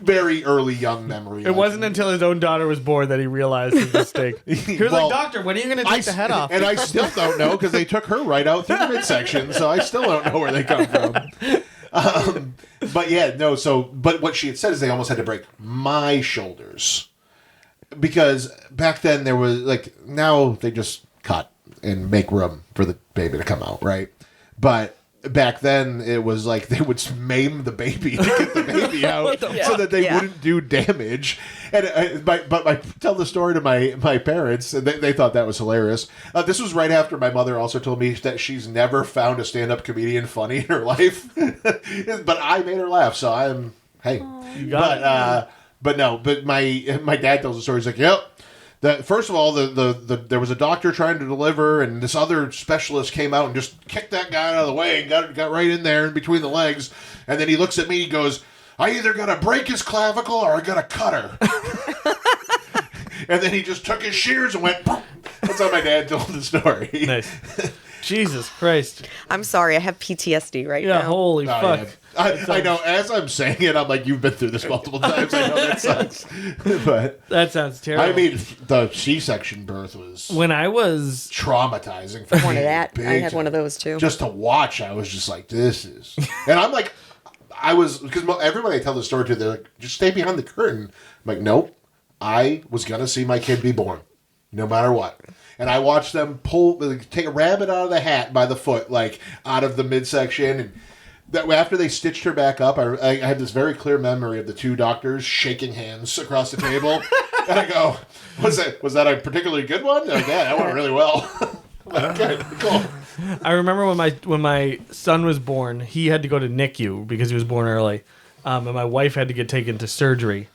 very early young memory. It wasn't until his own daughter was born that he realized his mistake. He was Well, like, "Doctor, when are you going to take the head off?" And I still don't know because they took her right out through the midsection, so I still don't know where they come from. But yeah, no, but what she had said is they almost had to break my shoulders. Because back then there was, like, now they just cut and make room for the baby to come out, right? But back then it was like they would maim the baby to get the baby out so that they wouldn't do damage. And but I tell the story to my parents, and they thought that was hilarious. This was right after my mother also told me that she's never found a stand-up comedian funny in her life. But I made her laugh, so I'm, hey. You got it. But no, but my dad tells the story. He's like, yep. First of all, there was a doctor trying to deliver, and this other specialist came out and just kicked that guy out of the way and got right in there in between the legs. And then he looks at me, he goes, I either got to break his clavicle or I got to cut her. And then he just took his shears and went, boom. That's how my dad told the story. Nice. Jesus Christ. I'm sorry, I have PTSD right Yeah, now. holy fuck. Yeah. I know, as I'm saying it, I'm like, you've been through this multiple times. I know that sucks. But That sounds terrible. I mean, the C-section birth was when I was traumatizing for One me. of that. I big had one of time. those too. Just to watch, I was just like, this is... And I'm like, I was... Because everybody I tell the story to, they're like, just stay behind the curtain. I'm like, nope. I was going to see my kid be born. No matter what. And I watched them take a rabbit out of the hat by the foot, like, out of the midsection. And that after they stitched her back up, I had this very clear memory of the two doctors shaking hands across the table. And I go, was that a particularly good one? Like, yeah, that went really well. Okay, cool. I remember when my son was born, he had to go to NICU because he was born early, and my wife had to get taken to surgery,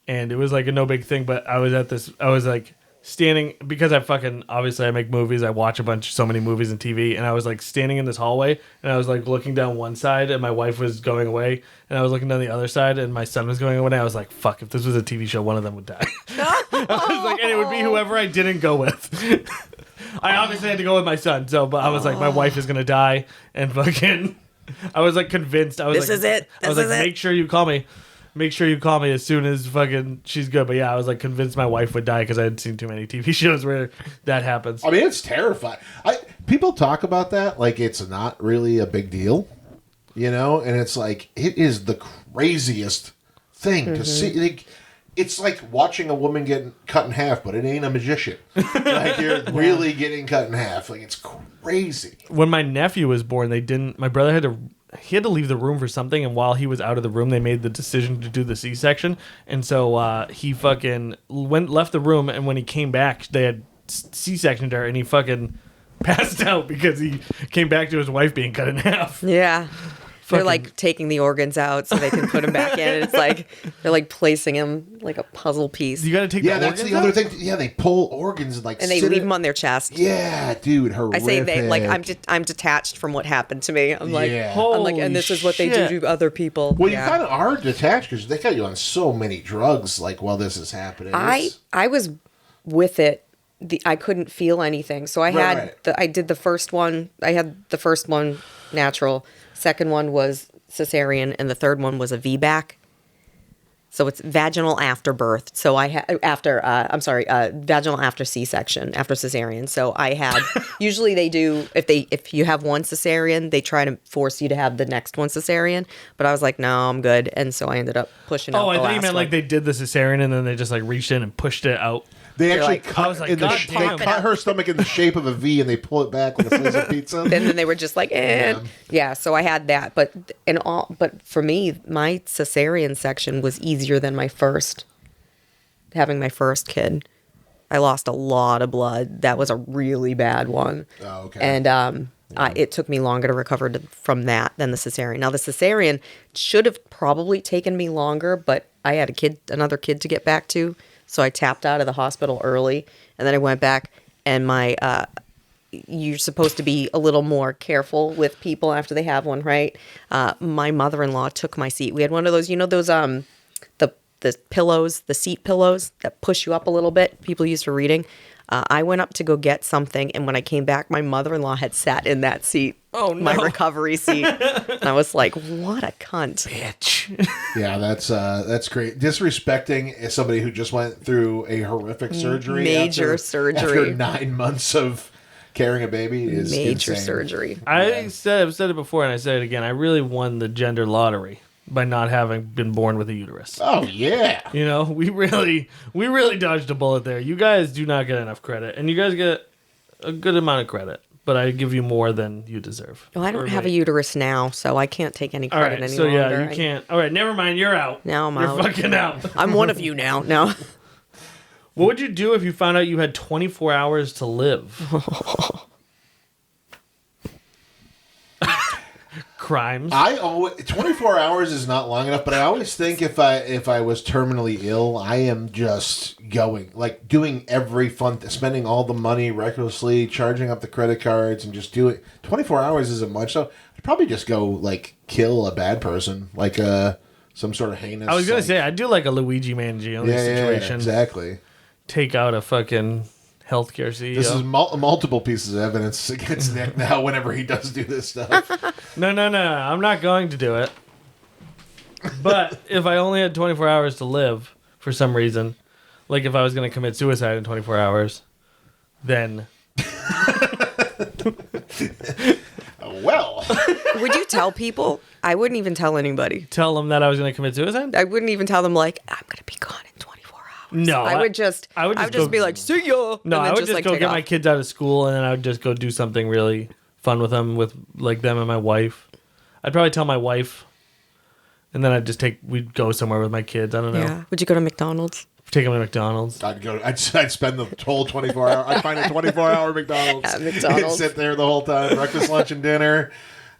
and it was like a no big thing. But I was like standing, because obviously I make movies, I watch so many movies and TV, and I was like standing in this hallway, and I was like looking down one side, and my wife was going away, and I was looking down the other side, and my son was going away, and I was like, fuck, if this was a TV show, one of them would die. I was like, and it would be whoever I didn't go with. I obviously had to go with my son, but I was like, my wife is gonna die, and fucking, I was like convinced. I was This like, is it. I was This like, is it. make sure you call me. Make sure you call me as soon as fucking she's good. But yeah, I was like convinced my wife would die because I had seen too many TV shows where that happens. I mean, it's terrifying. People talk about that like it's not really a big deal, and it's like, it is the craziest thing to see. Like, it's like watching a woman get cut in half, but it ain't a magician. Like, you're really getting cut in half. Like, it's crazy. When my nephew was born, my brother had to leave the room for something, and while he was out of the room, they made the decision to do the C-section, and so he fucking left the room, and when he came back, they had C-sectioned her, and he fucking passed out because he came back to his wife being cut in half. Yeah. They're Fucking- like taking the organs out so they can put them back in. And it's like they're like placing him like a puzzle piece. You got to take Yeah, the that's organs the other out? thing. Yeah, they pull organs and And they leave them on their chest. Yeah, dude, I horrific. say they like I'm detached from what happened to me. I'm like Yeah. I'm like, and this is what they do Holy to other people. Well, Yeah. you kind of are detached because they got you on so many drugs. Like, while this is happening, I was with it. I couldn't feel anything, so I Right, had I did the first one. I had the first one natural. second one was cesarean, and the third one was a VBAC. So it's vaginal after birth. So I had vaginal after C-section, after cesarean. So I had usually they do if you have one cesarean, they try to force you to have the next one cesarean. But I was like, no, I'm good, and so I ended up pushing out. Oh, I the thought you last meant one. like they did the cesarean and then they just like reached in and pushed it out. They actually like- cut, I was like, in the God they damn. cut her stomach in the shape of a V and they pull it back like a slice of pizza. And then they were just like, yeah. So I had that, but for me, my cesarean section was easier than having my first kid. I lost a lot of blood. That was a really bad one. Oh, okay. And it took me longer to recover from that than the cesarean. Now the cesarean should have probably taken me longer, but I had another kid to get back to. So I tapped out of the hospital early, and then I went back, and you're supposed to be a little more careful with people after they have one, right? My mother-in-law took my seat. We had one of those, the pillows, the seat pillows that push you up a little bit, people use for reading. I went up to go get something, and when I came back, my mother-in-law had sat in that seat. Oh, no. My recovery seat. And I was like, what a cunt. Bitch. Yeah, that's great. Disrespecting somebody who just went through a horrific surgery. Major after surgery. 9 months of carrying a baby is Major insane. surgery. I've said it before and I say it again. I really won the gender lottery by not having been born with a uterus. Oh yeah. You know, we really dodged a bullet there. You guys do not get enough credit, and you guys get a good amount of credit, but I give you more than you deserve. Well, I don't Or have a wait. uterus now, so I can't take any All credit right, any so longer. yeah, you can't. All right, never mind. You're out. Now I'm You're out. fucking out. I'm one of you now. No. What would you do if you found out you had 24 hours to live? Crimes. I always 24 hours is not long enough, but I always think if I was terminally ill, I am just doing every spending all the money recklessly, charging up the credit cards, and just do it. 24 hours isn't much, so I'd probably just go kill a bad person, some sort of heinous. I was gonna say I'd do like a Luigi Mangione situation. Yeah, exactly. Take out a fucking healthcare CEO. This is multiple pieces of evidence against Nick now. Whenever he does do this stuff, No, I'm not going to do it. But if I only had 24 hours to live for some reason, like if I was going to commit suicide in 24 hours, then well, Would you tell people? I wouldn't even tell anybody. tell them that I was going to commit suicide? I wouldn't even tell them I'm going to be gone in 24 hours. No, I would just go- be like, see ya. No, and I then would just go take get off. my kids out of school, and then I would just go do something really fun with them, with them and my wife. I'd probably tell my wife, and then we'd go somewhere with my kids. I don't know. Yeah. Would you go to McDonald's? Take them to McDonald's. I'd spend the whole 24 hour. I'd find a 24-hour McDonald's. At McDonald's. And sit there the whole time, breakfast, lunch, and dinner.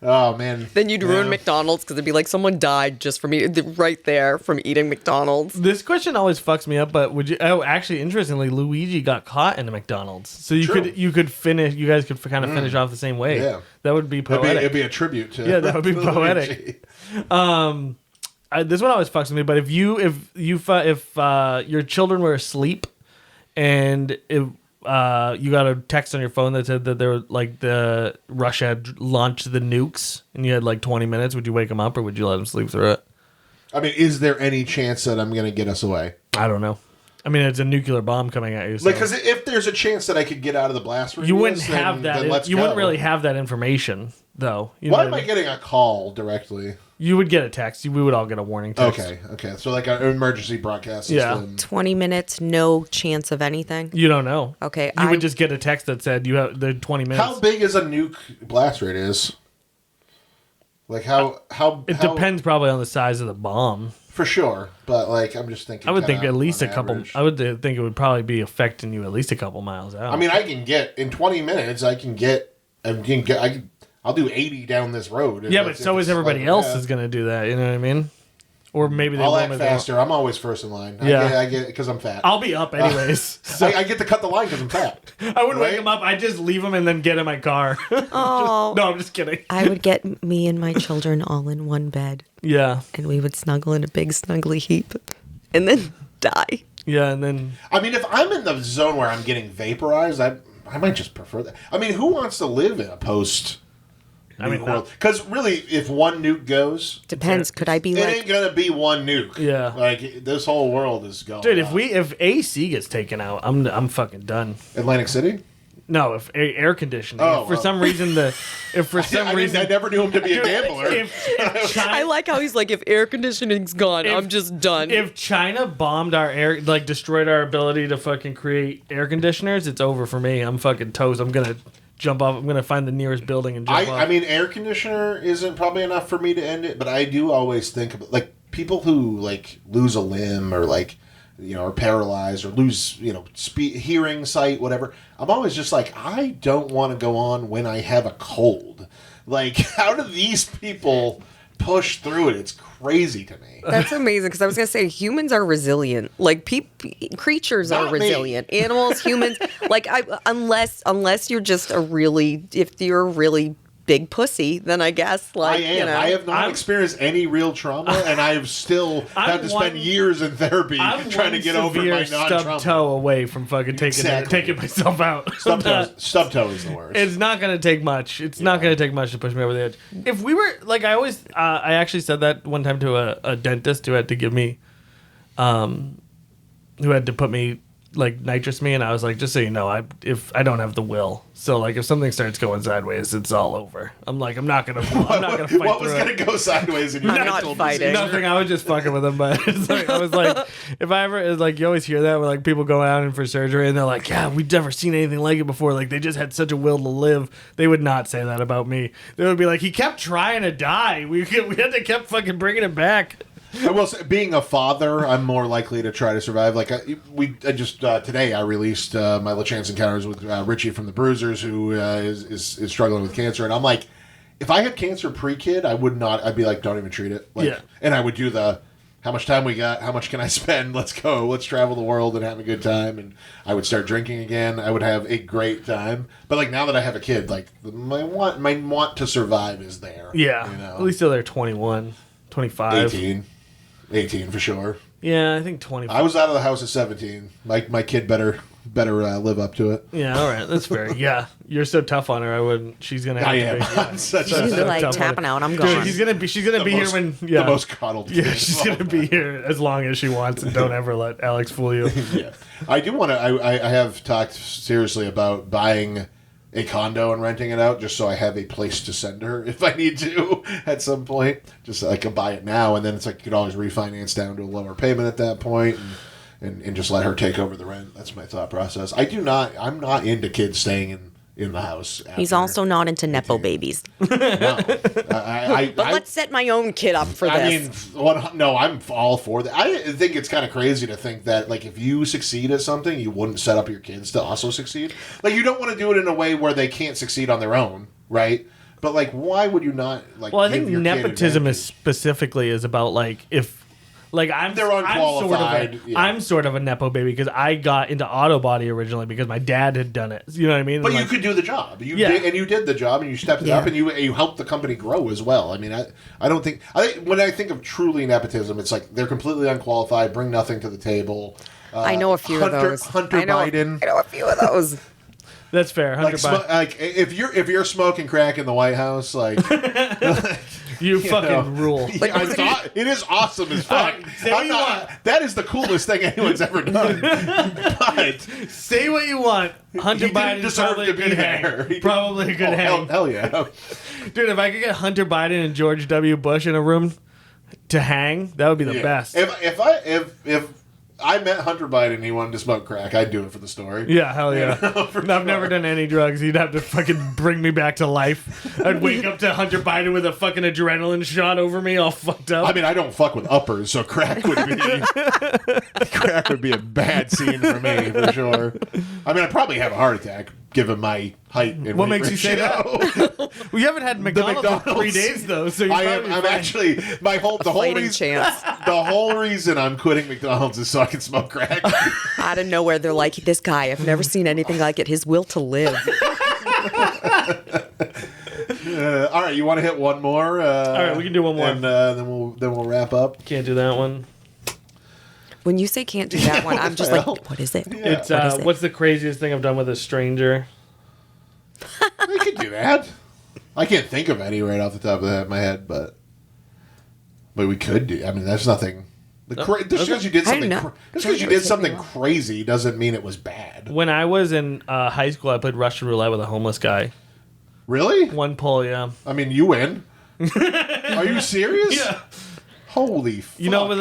Oh man. Then you'd ruin Yeah. McDonald's because it'd be like someone died just from right there from eating McDonald's. This question always fucks me up, but would you? Oh, actually, interestingly, Luigi got caught in a McDonald's, so you True. could finish. You guys could kind of finish off the same way. Yeah. That would be poetic. It'd be a tribute to. Yeah, that would be Luigi. poetic. This one always fucks with me. But if your children were asleep, and if you got a text on your phone that said that they were the Russia had launched the nukes, and you had 20 minutes, would you wake them up or would you let them sleep through it? I mean, is there any chance that I'm going to get us away? I don't know. I mean, it's a nuclear bomb coming at you. So. Because if there's a chance that I could get out of the blast radius, You wouldn't have then that. let's You go. wouldn't really have that information, though. You know Why what am I I mean? getting a call directly? You would get a text. We would all get a warning text. Okay. So an emergency broadcast Yeah. system. 20 minutes, no chance of anything. You don't know. Okay, You would just get a text that said you have the 20 minutes. How big is a nuke blast radius? How It depends probably on the size of the bomb. For sure, but I'm just thinking. I would think kinda at least on a couple. average. I would think it would probably be affecting you at least a couple miles out. I mean, I can get in 20 minutes. I'll do 80 down this road. yeah, but so is everybody else is going to do that. You know what I mean? Or maybe they I'll won't. act maybe they won't. faster. I'm always first in line. Yeah. I get because I'm fat. I'll be up anyways. So I get to cut the line because I'm fat. I wouldn't wake right? them up. I just leave them and then get in my car. Oh, No, I'm just kidding. I would get me and my children all in one bed, Yeah, and we would snuggle in a big snuggly heap, and then die. yeah, and then I mean, if I'm in the zone where I'm getting vaporized, I might just prefer that. I mean, who wants to live in a post I mean, because really, if one nuke goes, Depends. Could I be it like? ain't gonna be one nuke. Yeah. Like this whole world is going. dude, up. if AC gets taken out, I'm fucking done. Atlantic City. No, if air conditioning. Oh, If for some reason I never knew him to be a gambler. if China, I like how he's like, if air conditioning's gone, I'm just done. if China bombed our air, like destroyed our ability to fucking create air conditioners, it's over for me. I'm fucking toast. I'm gonna jump off. I'm gonna find the nearest building and jump off. I mean, air conditioner isn't probably enough for me to end it, but I do always think about like people who like lose a limb or like are paralyzed or lose hearing, sight, whatever. I'm always just like, I don't want to go on when I have a cold. Like, how do these people push through it? It's crazy to me. That's amazing because I was gonna say humans are resilient. Like creatures are Not me. resilient. Animals, humans. Like unless you're just if you're a really big pussy, then I guess I am. I have not experienced any real trauma, and I have still had to spend years in therapy trying to get over my non-trauma. stub toe away from fucking taking myself out. Stub toe is the worst. It's not going to take much. It's not going to take much to push me over the edge. If we were, like, I actually said that one time to a dentist who had to give me, who had to put me, like, nitrous me, and I was like, just so you know, if I don't have the will. So, like, if something starts going sideways, it's all over. I'm like, I'm not gonna fight. What was gonna go sideways in your I'm not mental fighting. decision? Nothing. I was just fucking with them, but it's like, I was like, if I ever, it's like, you always hear that where like people go out in for surgery and they're like, yeah, we've never seen anything like it before. Like they just had such a will to live. They would not say that about me. They would be like, he kept trying to die. We had to kept fucking bringing it back. I will say, being a father, I'm more likely to try to survive. Like today, I released my LaChance encounters with Richie from the Bruisers, who is struggling with cancer, and I'm like, if I had cancer pre-kid, I would not. I'd be like, don't even treat it. Like, yeah. And I would do how much time we got, how much can I spend? Let's go. Let's travel the world and have a good time. And I would start drinking again. I would have a great time. But like now that I have a kid, like my want to survive is there. Yeah. At least till they're 21, 25. 18 for sure. Yeah, I think 25. I was out of the house at 17. My kid better live up to it. Yeah, all right, that's fair. Yeah, you're so tough on her. I wouldn't. She's gonna. I have am. to be, I'm such she's a like tapping out. I'm gone. Dude, she's gonna be here when the most coddled. Yeah, kid. she's gonna be here as long as she wants, and don't ever let Alex fool you. Yeah, I do want to. I have talked seriously about buying a condo and renting it out just so I have a place to send her if I need to at some point. Just so I can buy it now, and then it's like you could always refinance down to a lower payment at that point, and just let her take over the rent. That's my thought process. I'm not into kids staying in the house. He's also not into Nepo babies. No. But let's set my own kid up for this. I'm all for that. I think it's kind of crazy to think that, like, if you succeed at something, you wouldn't set up your kids to also succeed. Like, you don't want to do it in a way where they can't succeed on their own, right? But, like, why would you not, like, well, I think nepotism is about, like, if... Like they're unqualified. I'm sort of a nepo baby because I got into auto body originally because my dad had done it. You know what I mean? But you could do the job. You did the job, and you stepped it up, and you helped the company grow as well. I mean, I think when I think of truly nepotism, it's like they're completely unqualified, bring nothing to the table. I know a few of those. Hunter Biden. I know a few of those. That's fair. Like, if you're smoking crack in the White House, like. You fucking rule. Yeah, it is awesome as fuck. That is the coolest thing anyone's ever done. But say what you want. Hunter Biden is probably a good hang. Probably a good hang. Hell yeah. Dude, if I could get Hunter Biden and George W. Bush in a room to hang, that would be the best. If I met Hunter Biden and he wanted to smoke crack, I'd do it for the story. Yeah, hell yeah. I've never done any drugs. He'd have to fucking bring me back to life. I'd wake up to Hunter Biden with a fucking adrenaline shot over me, all fucked up. I mean, I don't fuck with uppers, so crack would be a bad scene for me, for sure. I mean, I'd probably have a heart attack, given my height and what weight makes you say that? Well, you haven't had McDonald's in 3 days, though, so I'm actually, the whole reason I'm quitting McDonald's is so I can smoke crack. Out of nowhere, they're like, this guy, I've never seen anything like it. His will to live. All right, you want to hit one more? All right, we can do one more. And then we'll wrap up. Can't do that one. When you say can't do that one, I'm just like, what is it? Yeah. It's what's the craziest thing I've done with a stranger? We could do that. I can't think of any right off the top of my head, but we could do. I mean, that's nothing. Just because you did something, crazy doesn't mean it was bad. When I was in high school, I played Russian roulette with a homeless guy. Really? One pull, yeah. I mean, you win. Are you serious? Yeah. Holy fuck. You know,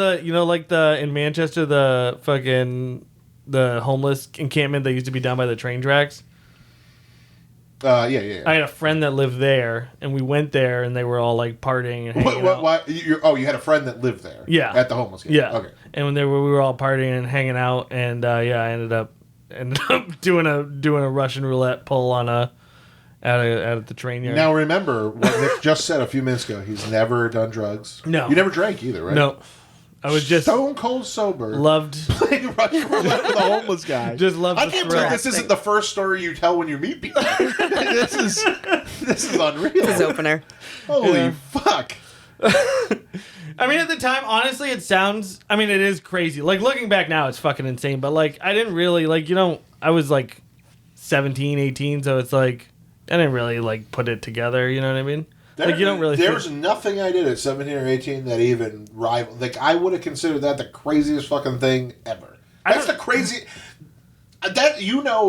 in Manchester, the homeless encampment that used to be down by the train tracks? Yeah. I had a friend that lived there, and we went there, and they were all like partying and hanging out. You had a friend that lived there? Yeah. At the homeless camp? Yeah. Okay. And when we were all partying and hanging out, and I ended up doing a Russian roulette pull on at the train yard. Now remember what Nick just said a few minutes ago. He's never done drugs. No. You never drank either, right? No. I was just stone cold sober. Loved playing Russian roulette with a homeless guy. Just loved. I can't believe this isn't the first story you tell when you meet people. This is unreal. This is opener. Holy fuck. I mean, at the time, honestly, it sounds. I mean, it is crazy. Like looking back now, it's fucking insane. But like, I didn't really I was like 17, 18, so it's like I didn't really like put it together. You know what I mean? Like you don't really. There's nothing I did at 17 or 18 that even rival. Like I would have considered that the craziest fucking thing ever. That's the crazy. That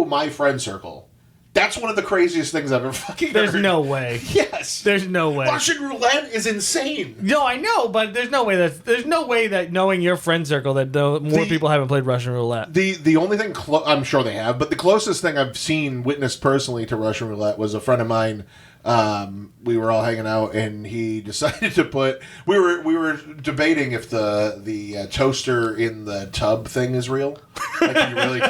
my friend circle. That's one of the craziest things I've ever fucking heard. There's no way. Yes. There's no way. Russian roulette is insane. No, I know, but there's no way that knowing your friend circle that more people haven't played Russian roulette. The only thing I'm sure they have, but the closest thing I've witnessed personally to Russian roulette was a friend of mine. We were all hanging out, and he decided to put. We were debating if the toaster in the tub thing is real. Like, can you really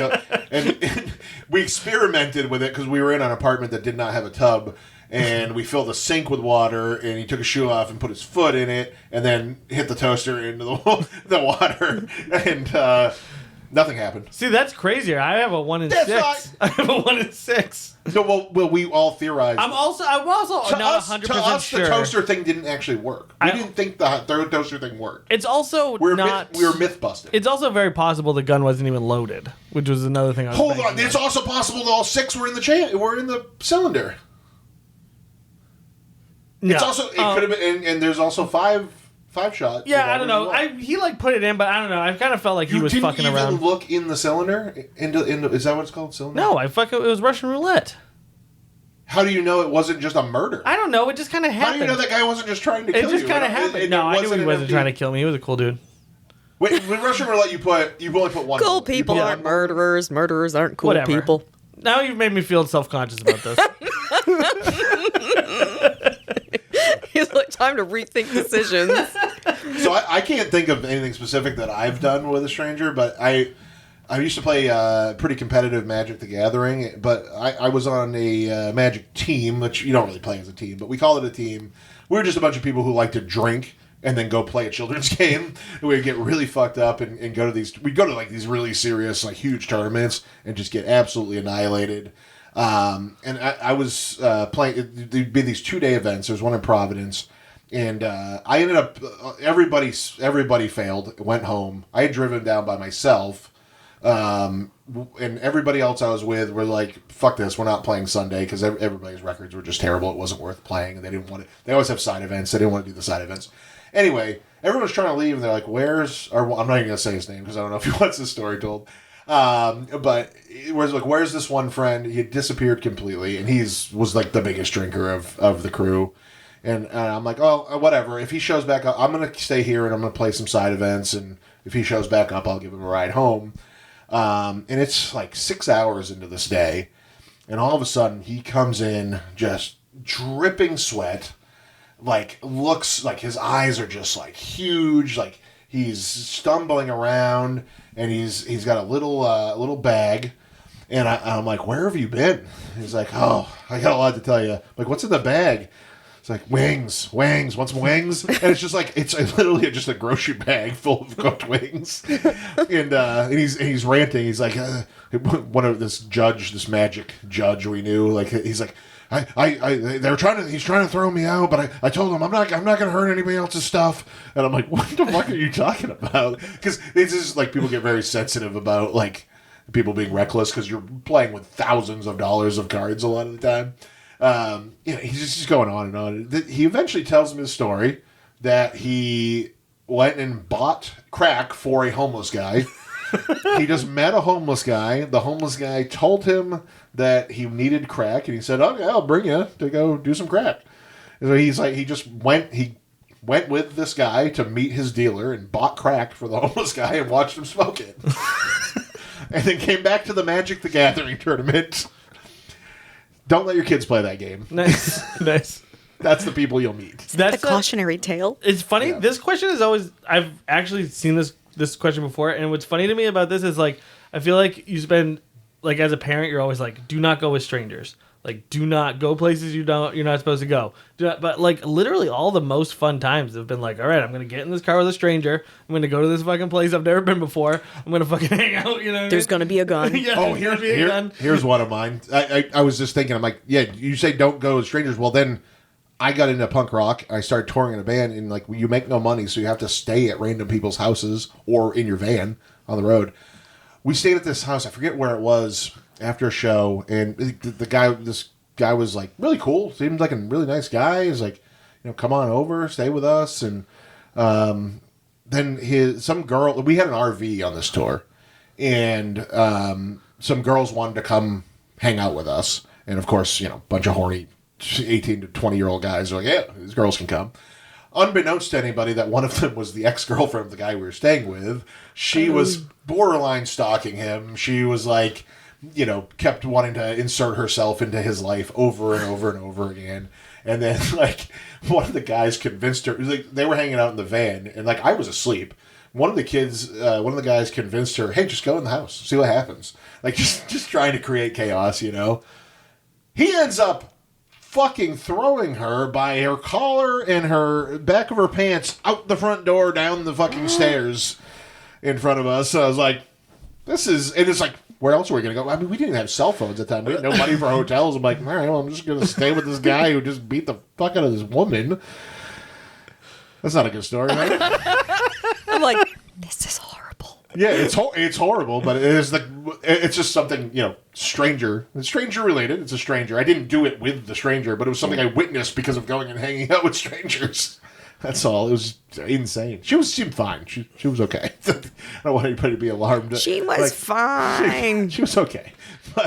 and we experimented with it because we were in an apartment that did not have a tub, and we filled the sink with water, and he took his shoe off and put his foot in it, and then hit the toaster into the water, and nothing happened. See, that's crazier. I have a 1 in 6. I have a 1 in 6. No, well, we all theorized. I'm also not 100% to us, sure. the toaster thing didn't actually work. We didn't think the toaster thing worked. It's also we were myth busted. It's also very possible the gun wasn't even loaded, which was another thing I was Hold on, it's also possible that all 6 were in the cylinder. No. It's also it could have been, and there's also 5 shot. Yeah, I don't know. He put it in, but I don't know. I kind of felt like he was fucking around. You didn't even look in the cylinder? Is that what it's called, cylinder? No, it was Russian roulette. How do you know it wasn't just a murder? I don't know. It just kind of happened. How do you know that guy wasn't just trying to kill you? It just kind of happened. No, I knew he wasn't trying to kill me. He was a cool dude. Wait, with Russian roulette, you only put one. Cool people aren't murderers. Murderers aren't cool people. Now you've made me feel self-conscious about this. It's like time to rethink decisions. So I can't think of anything specific that I've done with a stranger, but I used to play pretty competitive Magic the Gathering, but I was on a Magic team, which you don't really play as a team, but we call it a team. We were just a bunch of people who like to drink and then go play a children's game. And we'd get really fucked up and go to these really serious, like huge tournaments and just get absolutely annihilated. And I was playing. There'd be these 2-day events. There's one in Providence, and I ended up. Everybody failed. Went home. I had driven down by myself, and everybody else I was with were like, "Fuck this. We're not playing Sunday," because everybody's records were just terrible. It wasn't worth playing, and they didn't want it. They always have side events. They didn't want to do the side events. Anyway, everyone was trying to leave, and they're like, "Where's?" Or I'm not even gonna say his name because I don't know if he wants this story told. But it was like, where's this one friend? He had disappeared completely, and was like the biggest drinker of the crew. And I'm like, oh, whatever. If he shows back up, I'm gonna stay here and I'm gonna play some side events. And if he shows back up, I'll give him a ride home. And it's like 6 hours into this day, and all of a sudden he comes in just dripping sweat, like looks like his eyes are just like huge, like he's stumbling around. And he's got a little bag, and I'm like, where have you been? He's like, oh, I got a lot to tell you. I'm like, what's in the bag? It's like wings. Want some wings? And it's just like it's literally just a grocery bag full of cooked wings. And he's ranting. He's like, one of this magic judge we knew. Like he's like. He's trying to throw me out, but I told him I'm not going to hurt anybody else's stuff. And I'm like, what the fuck are you talking about? Because it's just like people get very sensitive about like people being reckless because you're playing with thousands of dollars of cards a lot of the time. He's just going on and on. He eventually tells him his story that he went and bought crack for a homeless guy. He just met a homeless guy. The homeless guy told him that he needed crack, and he said, "Okay, I'll bring you to go do some crack." And so he's like, he went with this guy to meet his dealer and bought crack for the homeless guy and watched him smoke it. And then came back to the Magic the Gathering tournament. Don't let your kids play that game. Nice. Nice. That's the people you'll meet. The cautionary tale. It's funny. Yeah. This question is always... I've actually seen this question before, and what's funny to me about this is, like, I feel like you spend... Like, as a parent, you're always like, do not go with strangers. Like, do not go places you're not supposed to go. But, like, literally all the most fun times have been like, all right, I'm going to get in this car with a stranger. I'm going to go to this fucking place I've never been before. I'm going to fucking hang out, you know what There's I mean? going to be a gun. Yeah, Oh, there's gonna be a gun. here's one of mine. I was just thinking, I'm like, yeah, you say don't go with strangers. Well, then I got into punk rock. I started touring in a band, and, like, you make no money, so you have to stay at random people's houses or in your van on the road. We stayed at this house. I forget where it was after a show, and this guy was like really cool. Seemed like a really nice guy. He's like, come on over, stay with us. And then some girl. We had an RV on this tour, and some girls wanted to come hang out with us. And of course, a bunch of horny 18 to 20-year-old guys are like, yeah, these girls can come. Unbeknownst to anybody, that one of them was the ex-girlfriend of the guy we were staying with. She was borderline stalking him. She was like, kept wanting to insert herself into his life over and over and over again. And then, like, one of the guys convinced her. Like, they were hanging out in the van, and, like, I was asleep. One of the guys convinced her, hey, just go in the house, see what happens. Like, just trying to create chaos, He ends up fucking throwing her by her collar and her back of her pants out the front door, down the fucking stairs in front of us. So I was like, and it's like, where else are we going to go? I mean, we didn't have cell phones at the time. We had no money for hotels. I'm like, all right, well, I'm just going to stay with this guy who just beat the fuck out of this woman. That's not a good story, right? I'm like, this is horrible. Yeah, it's horrible, but it's just something, stranger. It's stranger related. It's a stranger. I didn't do it with the stranger, but it was something I witnessed because of going and hanging out with strangers. That's all. It was insane. She seemed fine. She was okay. I don't want anybody to be alarmed. She was fine. She was okay. But,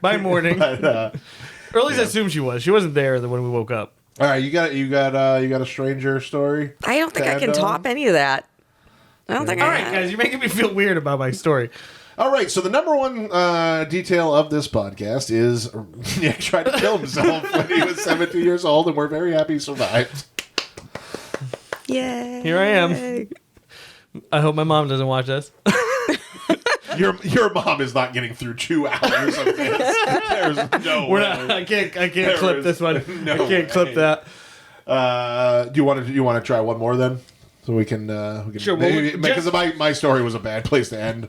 By morning. But, or at least I assume she was. She wasn't there when we woke up. All right, you got a stranger story? I don't think I can top any of that. I don't think All I right, guys, you're making me feel weird about my story. All right, so the number one detail of this podcast is Nick tried to kill himself when he was 17 years old, and we're very happy he survived. Yay. Here I am. I hope my mom doesn't watch this. Your mom is not getting through 2 hours of this. There's no way. I can't clip this one. No I can't clip that. Do you want to try one more then? So we can Sure, because my story was a bad place to end.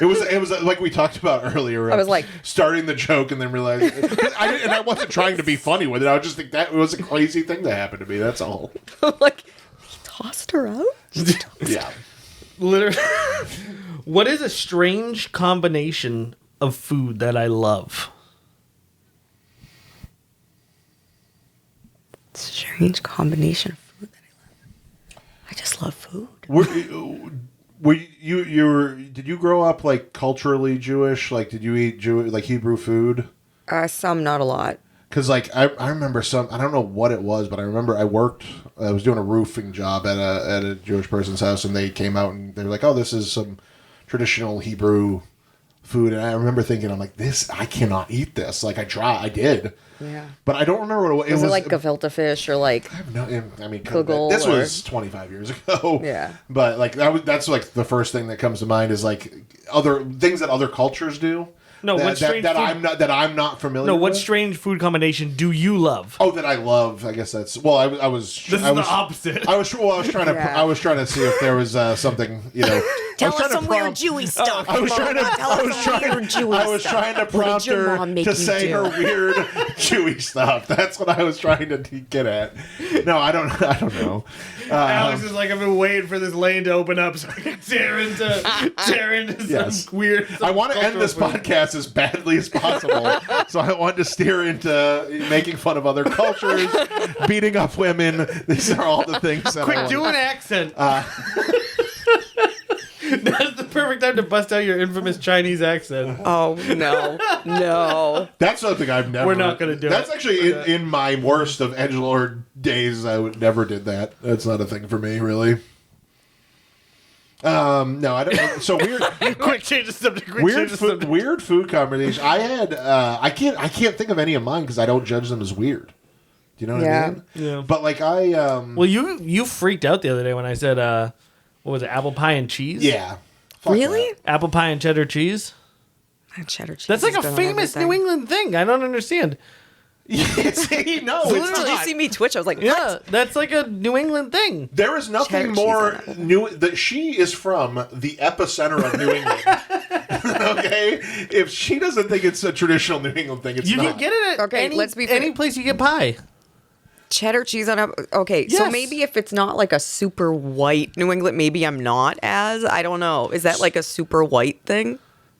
It was like we talked about earlier. I was like starting the joke and then realizing, I wasn't trying to be funny with it. I just think that it was a crazy thing that happened to me. That's all. like, he tossed her out. Yeah, literally. What is a strange combination of food that I love? Strange combination of food that I love. I just love food. Did you grow up like culturally Jewish? Like, did you eat like Hebrew food? Some, not a lot. Because like I remember some, I don't know what it was, but I remember I was doing a roofing job at a Jewish person's house, and they came out and they were like, "Oh, this is some traditional Hebrew food," and I remember thinking, I'm like, I cannot eat this. Like I did. Yeah. But I don't remember what it was. Was it like gefilte fish or like? I have no. I mean, kugel this or... was 25 years ago. Yeah. But like that's like the first thing that comes to mind is like other things that other cultures do. No, that I'm not familiar. No, with. what strange food combination do you love? Oh, that I love. I guess that's. Well, I was. This is the opposite. I was trying to. Yeah. I was trying to see if there was something. Tell us some weird Jewy stuff. I was trying to prompt her to say her weird chewy stuff. That's what I was trying to get at. No, I don't know. Alex is like, I've been waiting for this lane to open up so I can tear into Yes. some weird. I want to end this podcast as badly as possible, so I want to steer into making fun of other cultures, beating up women. These are all the things that I Quick, want. do an accent. That's the perfect time to bust out your infamous Chinese accent. Oh, no. That's something I've never. We're not gonna do That's it. actually in my worst of edgelord days. I would never did that. That's not a thing for me, really. No, I don't. So weird. Quick, change the subject. Weird food conversations. I had. I can't think of any of mine because I don't judge them as weird. Do you know what I mean? Yeah. But like I. Well, you freaked out the other day when I said, what was it, apple pie and cheese? Yeah. Fuck Really? that. Apple pie and cheddar cheese? Cheddar cheese. That's like has a been on famous everything. New England thing. I don't understand. See, no, it's Did you not. see me twitch? I was like, Yeah, what? that's like a New England thing. There is nothing Cheddar cheese more on apple pie. new that she is from the epicenter of New England. Okay, if she doesn't think it's a traditional New England thing, it's You not. can get it at Okay, let's be any fair. place you get pie. Cheddar cheese on a. Okay, so Yes. maybe if it's not like a super white New England, maybe I'm not as. I don't know. Is that like a super white thing?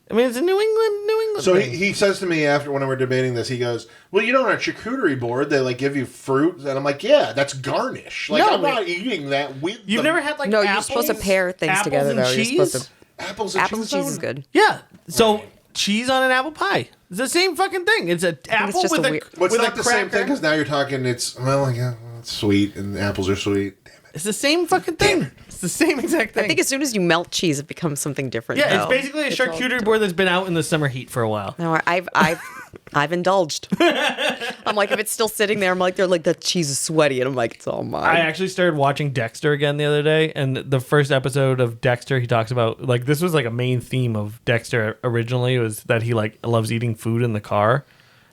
I mean, it's a New England So thing. he says to me after when we were debating this, he goes, "Well, you know, on a charcuterie board, they like give you fruit," and I'm like, "Yeah, that's garnish. Like No, I'm not eating that with." You've never had like No, apples, you're supposed to pair things apples together and though. cheese? You're supposed to. apples and Apples and cheese is good. Yeah. So cheese on an apple pie. It's the same fucking thing. It's an apple just with a a weird- Well, it's with not a the same cracker. thing because now you're talking. It's it's sweet and apples are sweet. Damn it. It's the same fucking thing. It's the same exact thing. I think as soon as you melt cheese, it becomes something different. yeah, it's though. basically a It's all charcuterie board that's been out in the summer heat for a while. No, I've indulged. I'm like, if it's still sitting there, I'm like, they're like, that cheese is sweaty, and I'm like, it's all mine. I actually started watching Dexter again the other day, and the first episode of Dexter, he talks about like this was like a main theme of Dexter originally was that he like loves eating food in the car.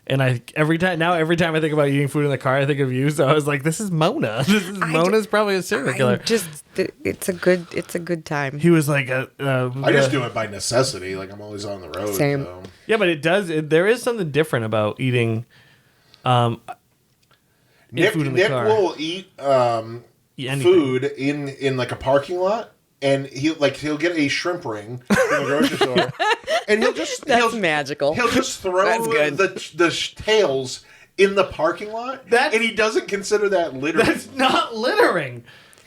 And every time I think about eating food in the car, I think of you. So I was like, "This is Mona. Mona's probably a serial killer." It's a good time. He was like, I just do it by necessity. Like I'm always on the road. Same. So. Yeah, but there is something different about eating. Nick food in the car. will eat Anything. food in like a parking lot, and he'll get a shrimp ring from the grocery store, and That's magical. He'll just throw That's good. the tails in the parking lot, That's- and he doesn't consider that littering. That's not littering.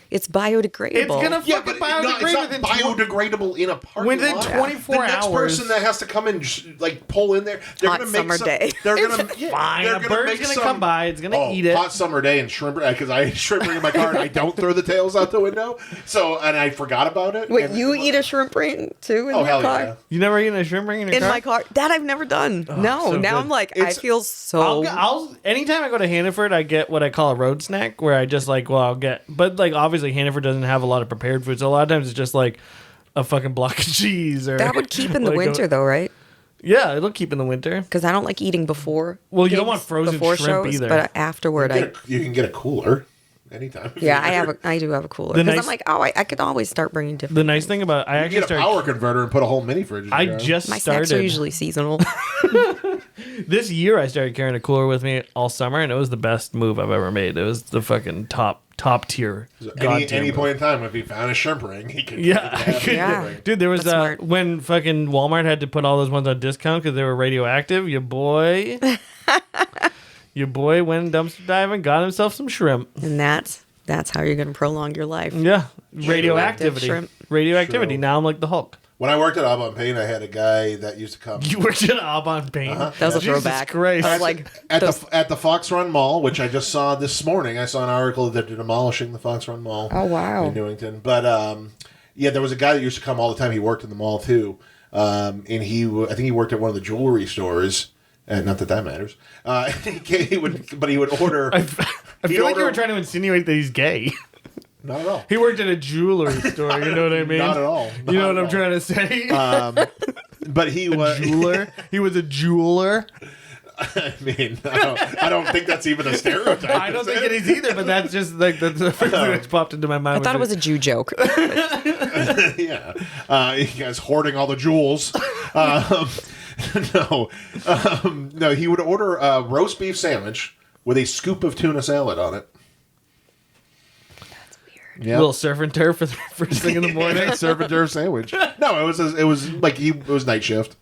It's biodegradable. It's gonna Yeah, fucking but biodegrade it's not within biodegradable in a parking within lot. 24 the next hours. person that has to come and like pull in there, they're Hot gonna make summer some, day. They're It's gonna fine. They're A bird's make gonna some- come by. It's gonna eat it. Hot summer day and shrimp because I eat shrimp ring in my car and I don't throw the tails out the window. So and I forgot about it. Wait, and, you eat a shrimp ring too in Oh your hell car? yeah! You never eaten a shrimp ring in your In car? my car, that I've never done. no, so now good. I'm like, It's- I feel so. I'll anytime I go to Hannaford, I get what I call a road snack, where I just like, well, I'll get, but like obviously Hannaford doesn't have a lot of prepared food, so a lot of times it's just like a fucking block of cheese or that would keep in the like winter though, right? Yeah, it'll keep in the winter. Because I don't like eating before. Well, you don't gigs, want frozen before shrimp shows, either. But afterward, You can get a cooler anytime. yeah, I do have a cooler. The Because nice- I'm like, oh, I could always start bringing different. The nice thing about I You actually get a started. power converter and put a whole mini fridge. In I your car. just My snacks are started usually seasonal. this year. I started carrying a cooler with me all summer, and it was the best move I've ever made. It was the fucking top tier. Any point in time, if he found a shrimp ring, he could. Yeah, he could have Yeah. a ring. Dude, there was That's smart. when fucking Walmart had to put all those ones on discount because they were radioactive. Your boy went dumpster diving, got himself some shrimp. And that's how you're going to prolong your life. Yeah, Radioactive shrimp. radioactivity. True. Now I'm like the Hulk. When I worked at Aubon Paint, I had a guy that used to come You worked at Aubon Paint. That was a Jesus throwback. Christ. I was like, at those- the Fox Run Mall, which I just saw this morning. I saw an article that they're demolishing the Fox Run Mall. Oh, wow. In Newington, but yeah, there was a guy that used to come all the time. He worked in the mall too, and I think he worked at one of the jewelry stores. Not that matters. He would order. I feel like you were trying to insinuate that he's gay. Not at all. He worked at a jewelry store. You know what I mean? Not at all. You know Not what at I'm all. trying to say? But he was Jeweler. He was a jeweler. I mean, I don't think that's even a stereotype. I don't think it is either, but that's just like the first thing that popped into my mind. I thought it was a Jew joke. Yeah, you guys hoarding all the jewels. No, no. He would order a roast beef sandwich with a scoop of tuna salad on it. That's weird. Yeah, Little surf and turf for the first thing in the morning. surf and turf sandwich. No, it was like it was night shift.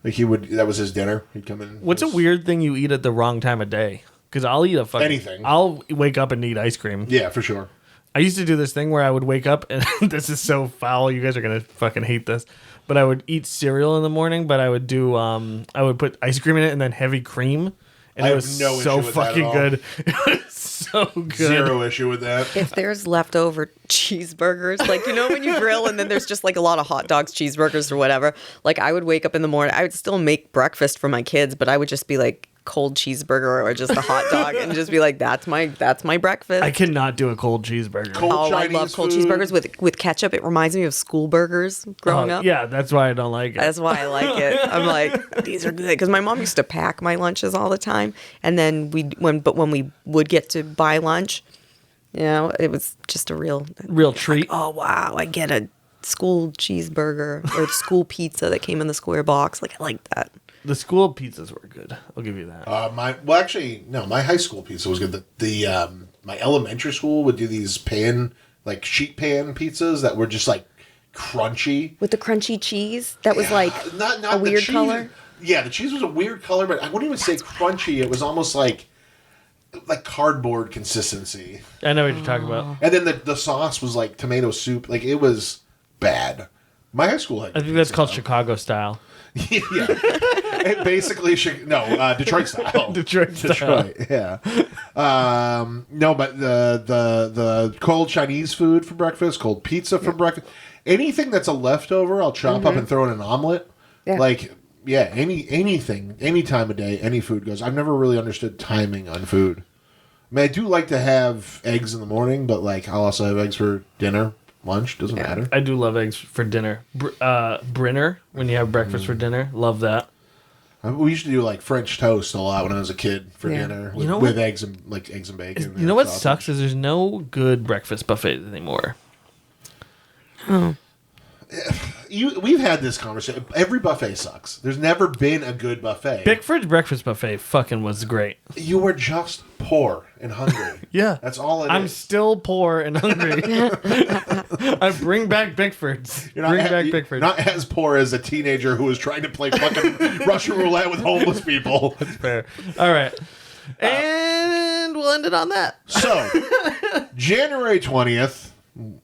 Like that was his dinner. He'd come in. What's a weird thing you eat at the wrong time of day? Because I'll eat a fucking Anything. I'll wake up and eat ice cream. Yeah, for sure. I used to do this thing where I would wake up and this is so foul. You guys are gonna fucking hate this. But I would eat cereal in the morning. But I would do I would put ice cream in it and then heavy cream, and I it have was no so issue with that at fucking all. good. It was so good. Zero issue with that. If there's leftover cheeseburgers, like, you know, when you grill and then there's just like a lot of hot dogs, cheeseburgers or whatever, like I would wake up in the morning, I would still make breakfast for my kids, but I would just be like cold cheeseburger or just a hot dog and just be like, that's my breakfast. I cannot do a cold cheeseburger. Cold I Chinese love cold food. cheeseburgers with ketchup. It reminds me of school burgers growing up. Yeah, that's why I don't like it. That's why I like it. I'm like, these are good because my mom used to pack my lunches all the time, and then when we would get to buy lunch, you know, it was just a real treat. oh wow, I get a school cheeseburger or school pizza that came in the square box. Like I like that. The school pizzas were good. I'll give you that. My high school pizza was good. My elementary school would do these sheet pan pizzas that were just like crunchy. With the crunchy cheese that was like Not a the weird cheese. color. Yeah, the cheese was a weird color, but I wouldn't even say crunchy. It was almost like cardboard consistency. I know what you're talking about. And then the sauce was like tomato soup. Like it was bad. My high school had. I think that's called Chicago style. Yeah. It basically, Detroit style. Detroit style. Detroit, yeah. No, but the cold Chinese food for breakfast, cold pizza for breakfast, anything that's a leftover, I'll chop up and throw in an omelet. Yeah. Like, yeah, anything, any time of day, any food goes. I've never really understood timing on food. I mean, I do like to have eggs in the morning, but like I'll also have eggs for dinner. Lunch doesn't matter. I do love eggs for dinner. Brinner, when you have breakfast for dinner, love that. We used to do like French toast a lot when I was a kid for dinner with, You know with what? eggs and bacon. You know what sausage. sucks is there's no good breakfast buffet anymore. We've had this conversation. Every buffet sucks. There's never been a good buffet. Bickford's breakfast buffet fucking was great. You were just poor and hungry. Yeah. That's all it is. I'm still poor and hungry. I bring back Bickford's. You're Bickford's. not as poor as a teenager who was trying to play fucking Russian roulette with homeless people. Fair. All right. And we'll end it on that. So, January 20th.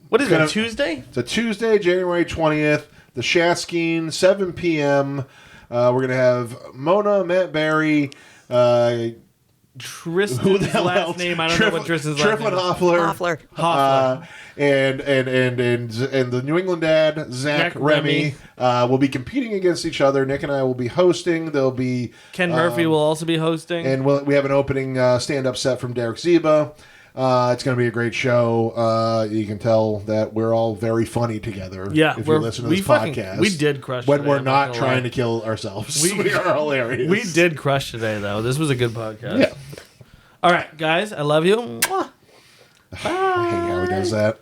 What is Gonna- it, Tuesday? It's a Tuesday, January 20th. The Shaskeen, 7 p.m. We're going to have Mona, Matt Berry, Tristan's last name. I don't know what Tristan's last Trifflin name is. Hoffler. Hoffler. And the New England dad, Zach Remy, will be competing against each other. Nick and I will be hosting. There'll be Ken Murphy will also be hosting. and we have an opening stand-up set from Derek Ziba. It's going to be a great show. You can tell that we're all very funny together. Yeah, if you listen to this podcast, we did crush when today, we're I'm not gonna trying lie. to kill ourselves. We- We are hilarious. We did crush today, though. This was a good podcast. Yeah. All right, guys, I love you. Mwah. I hate how he does that.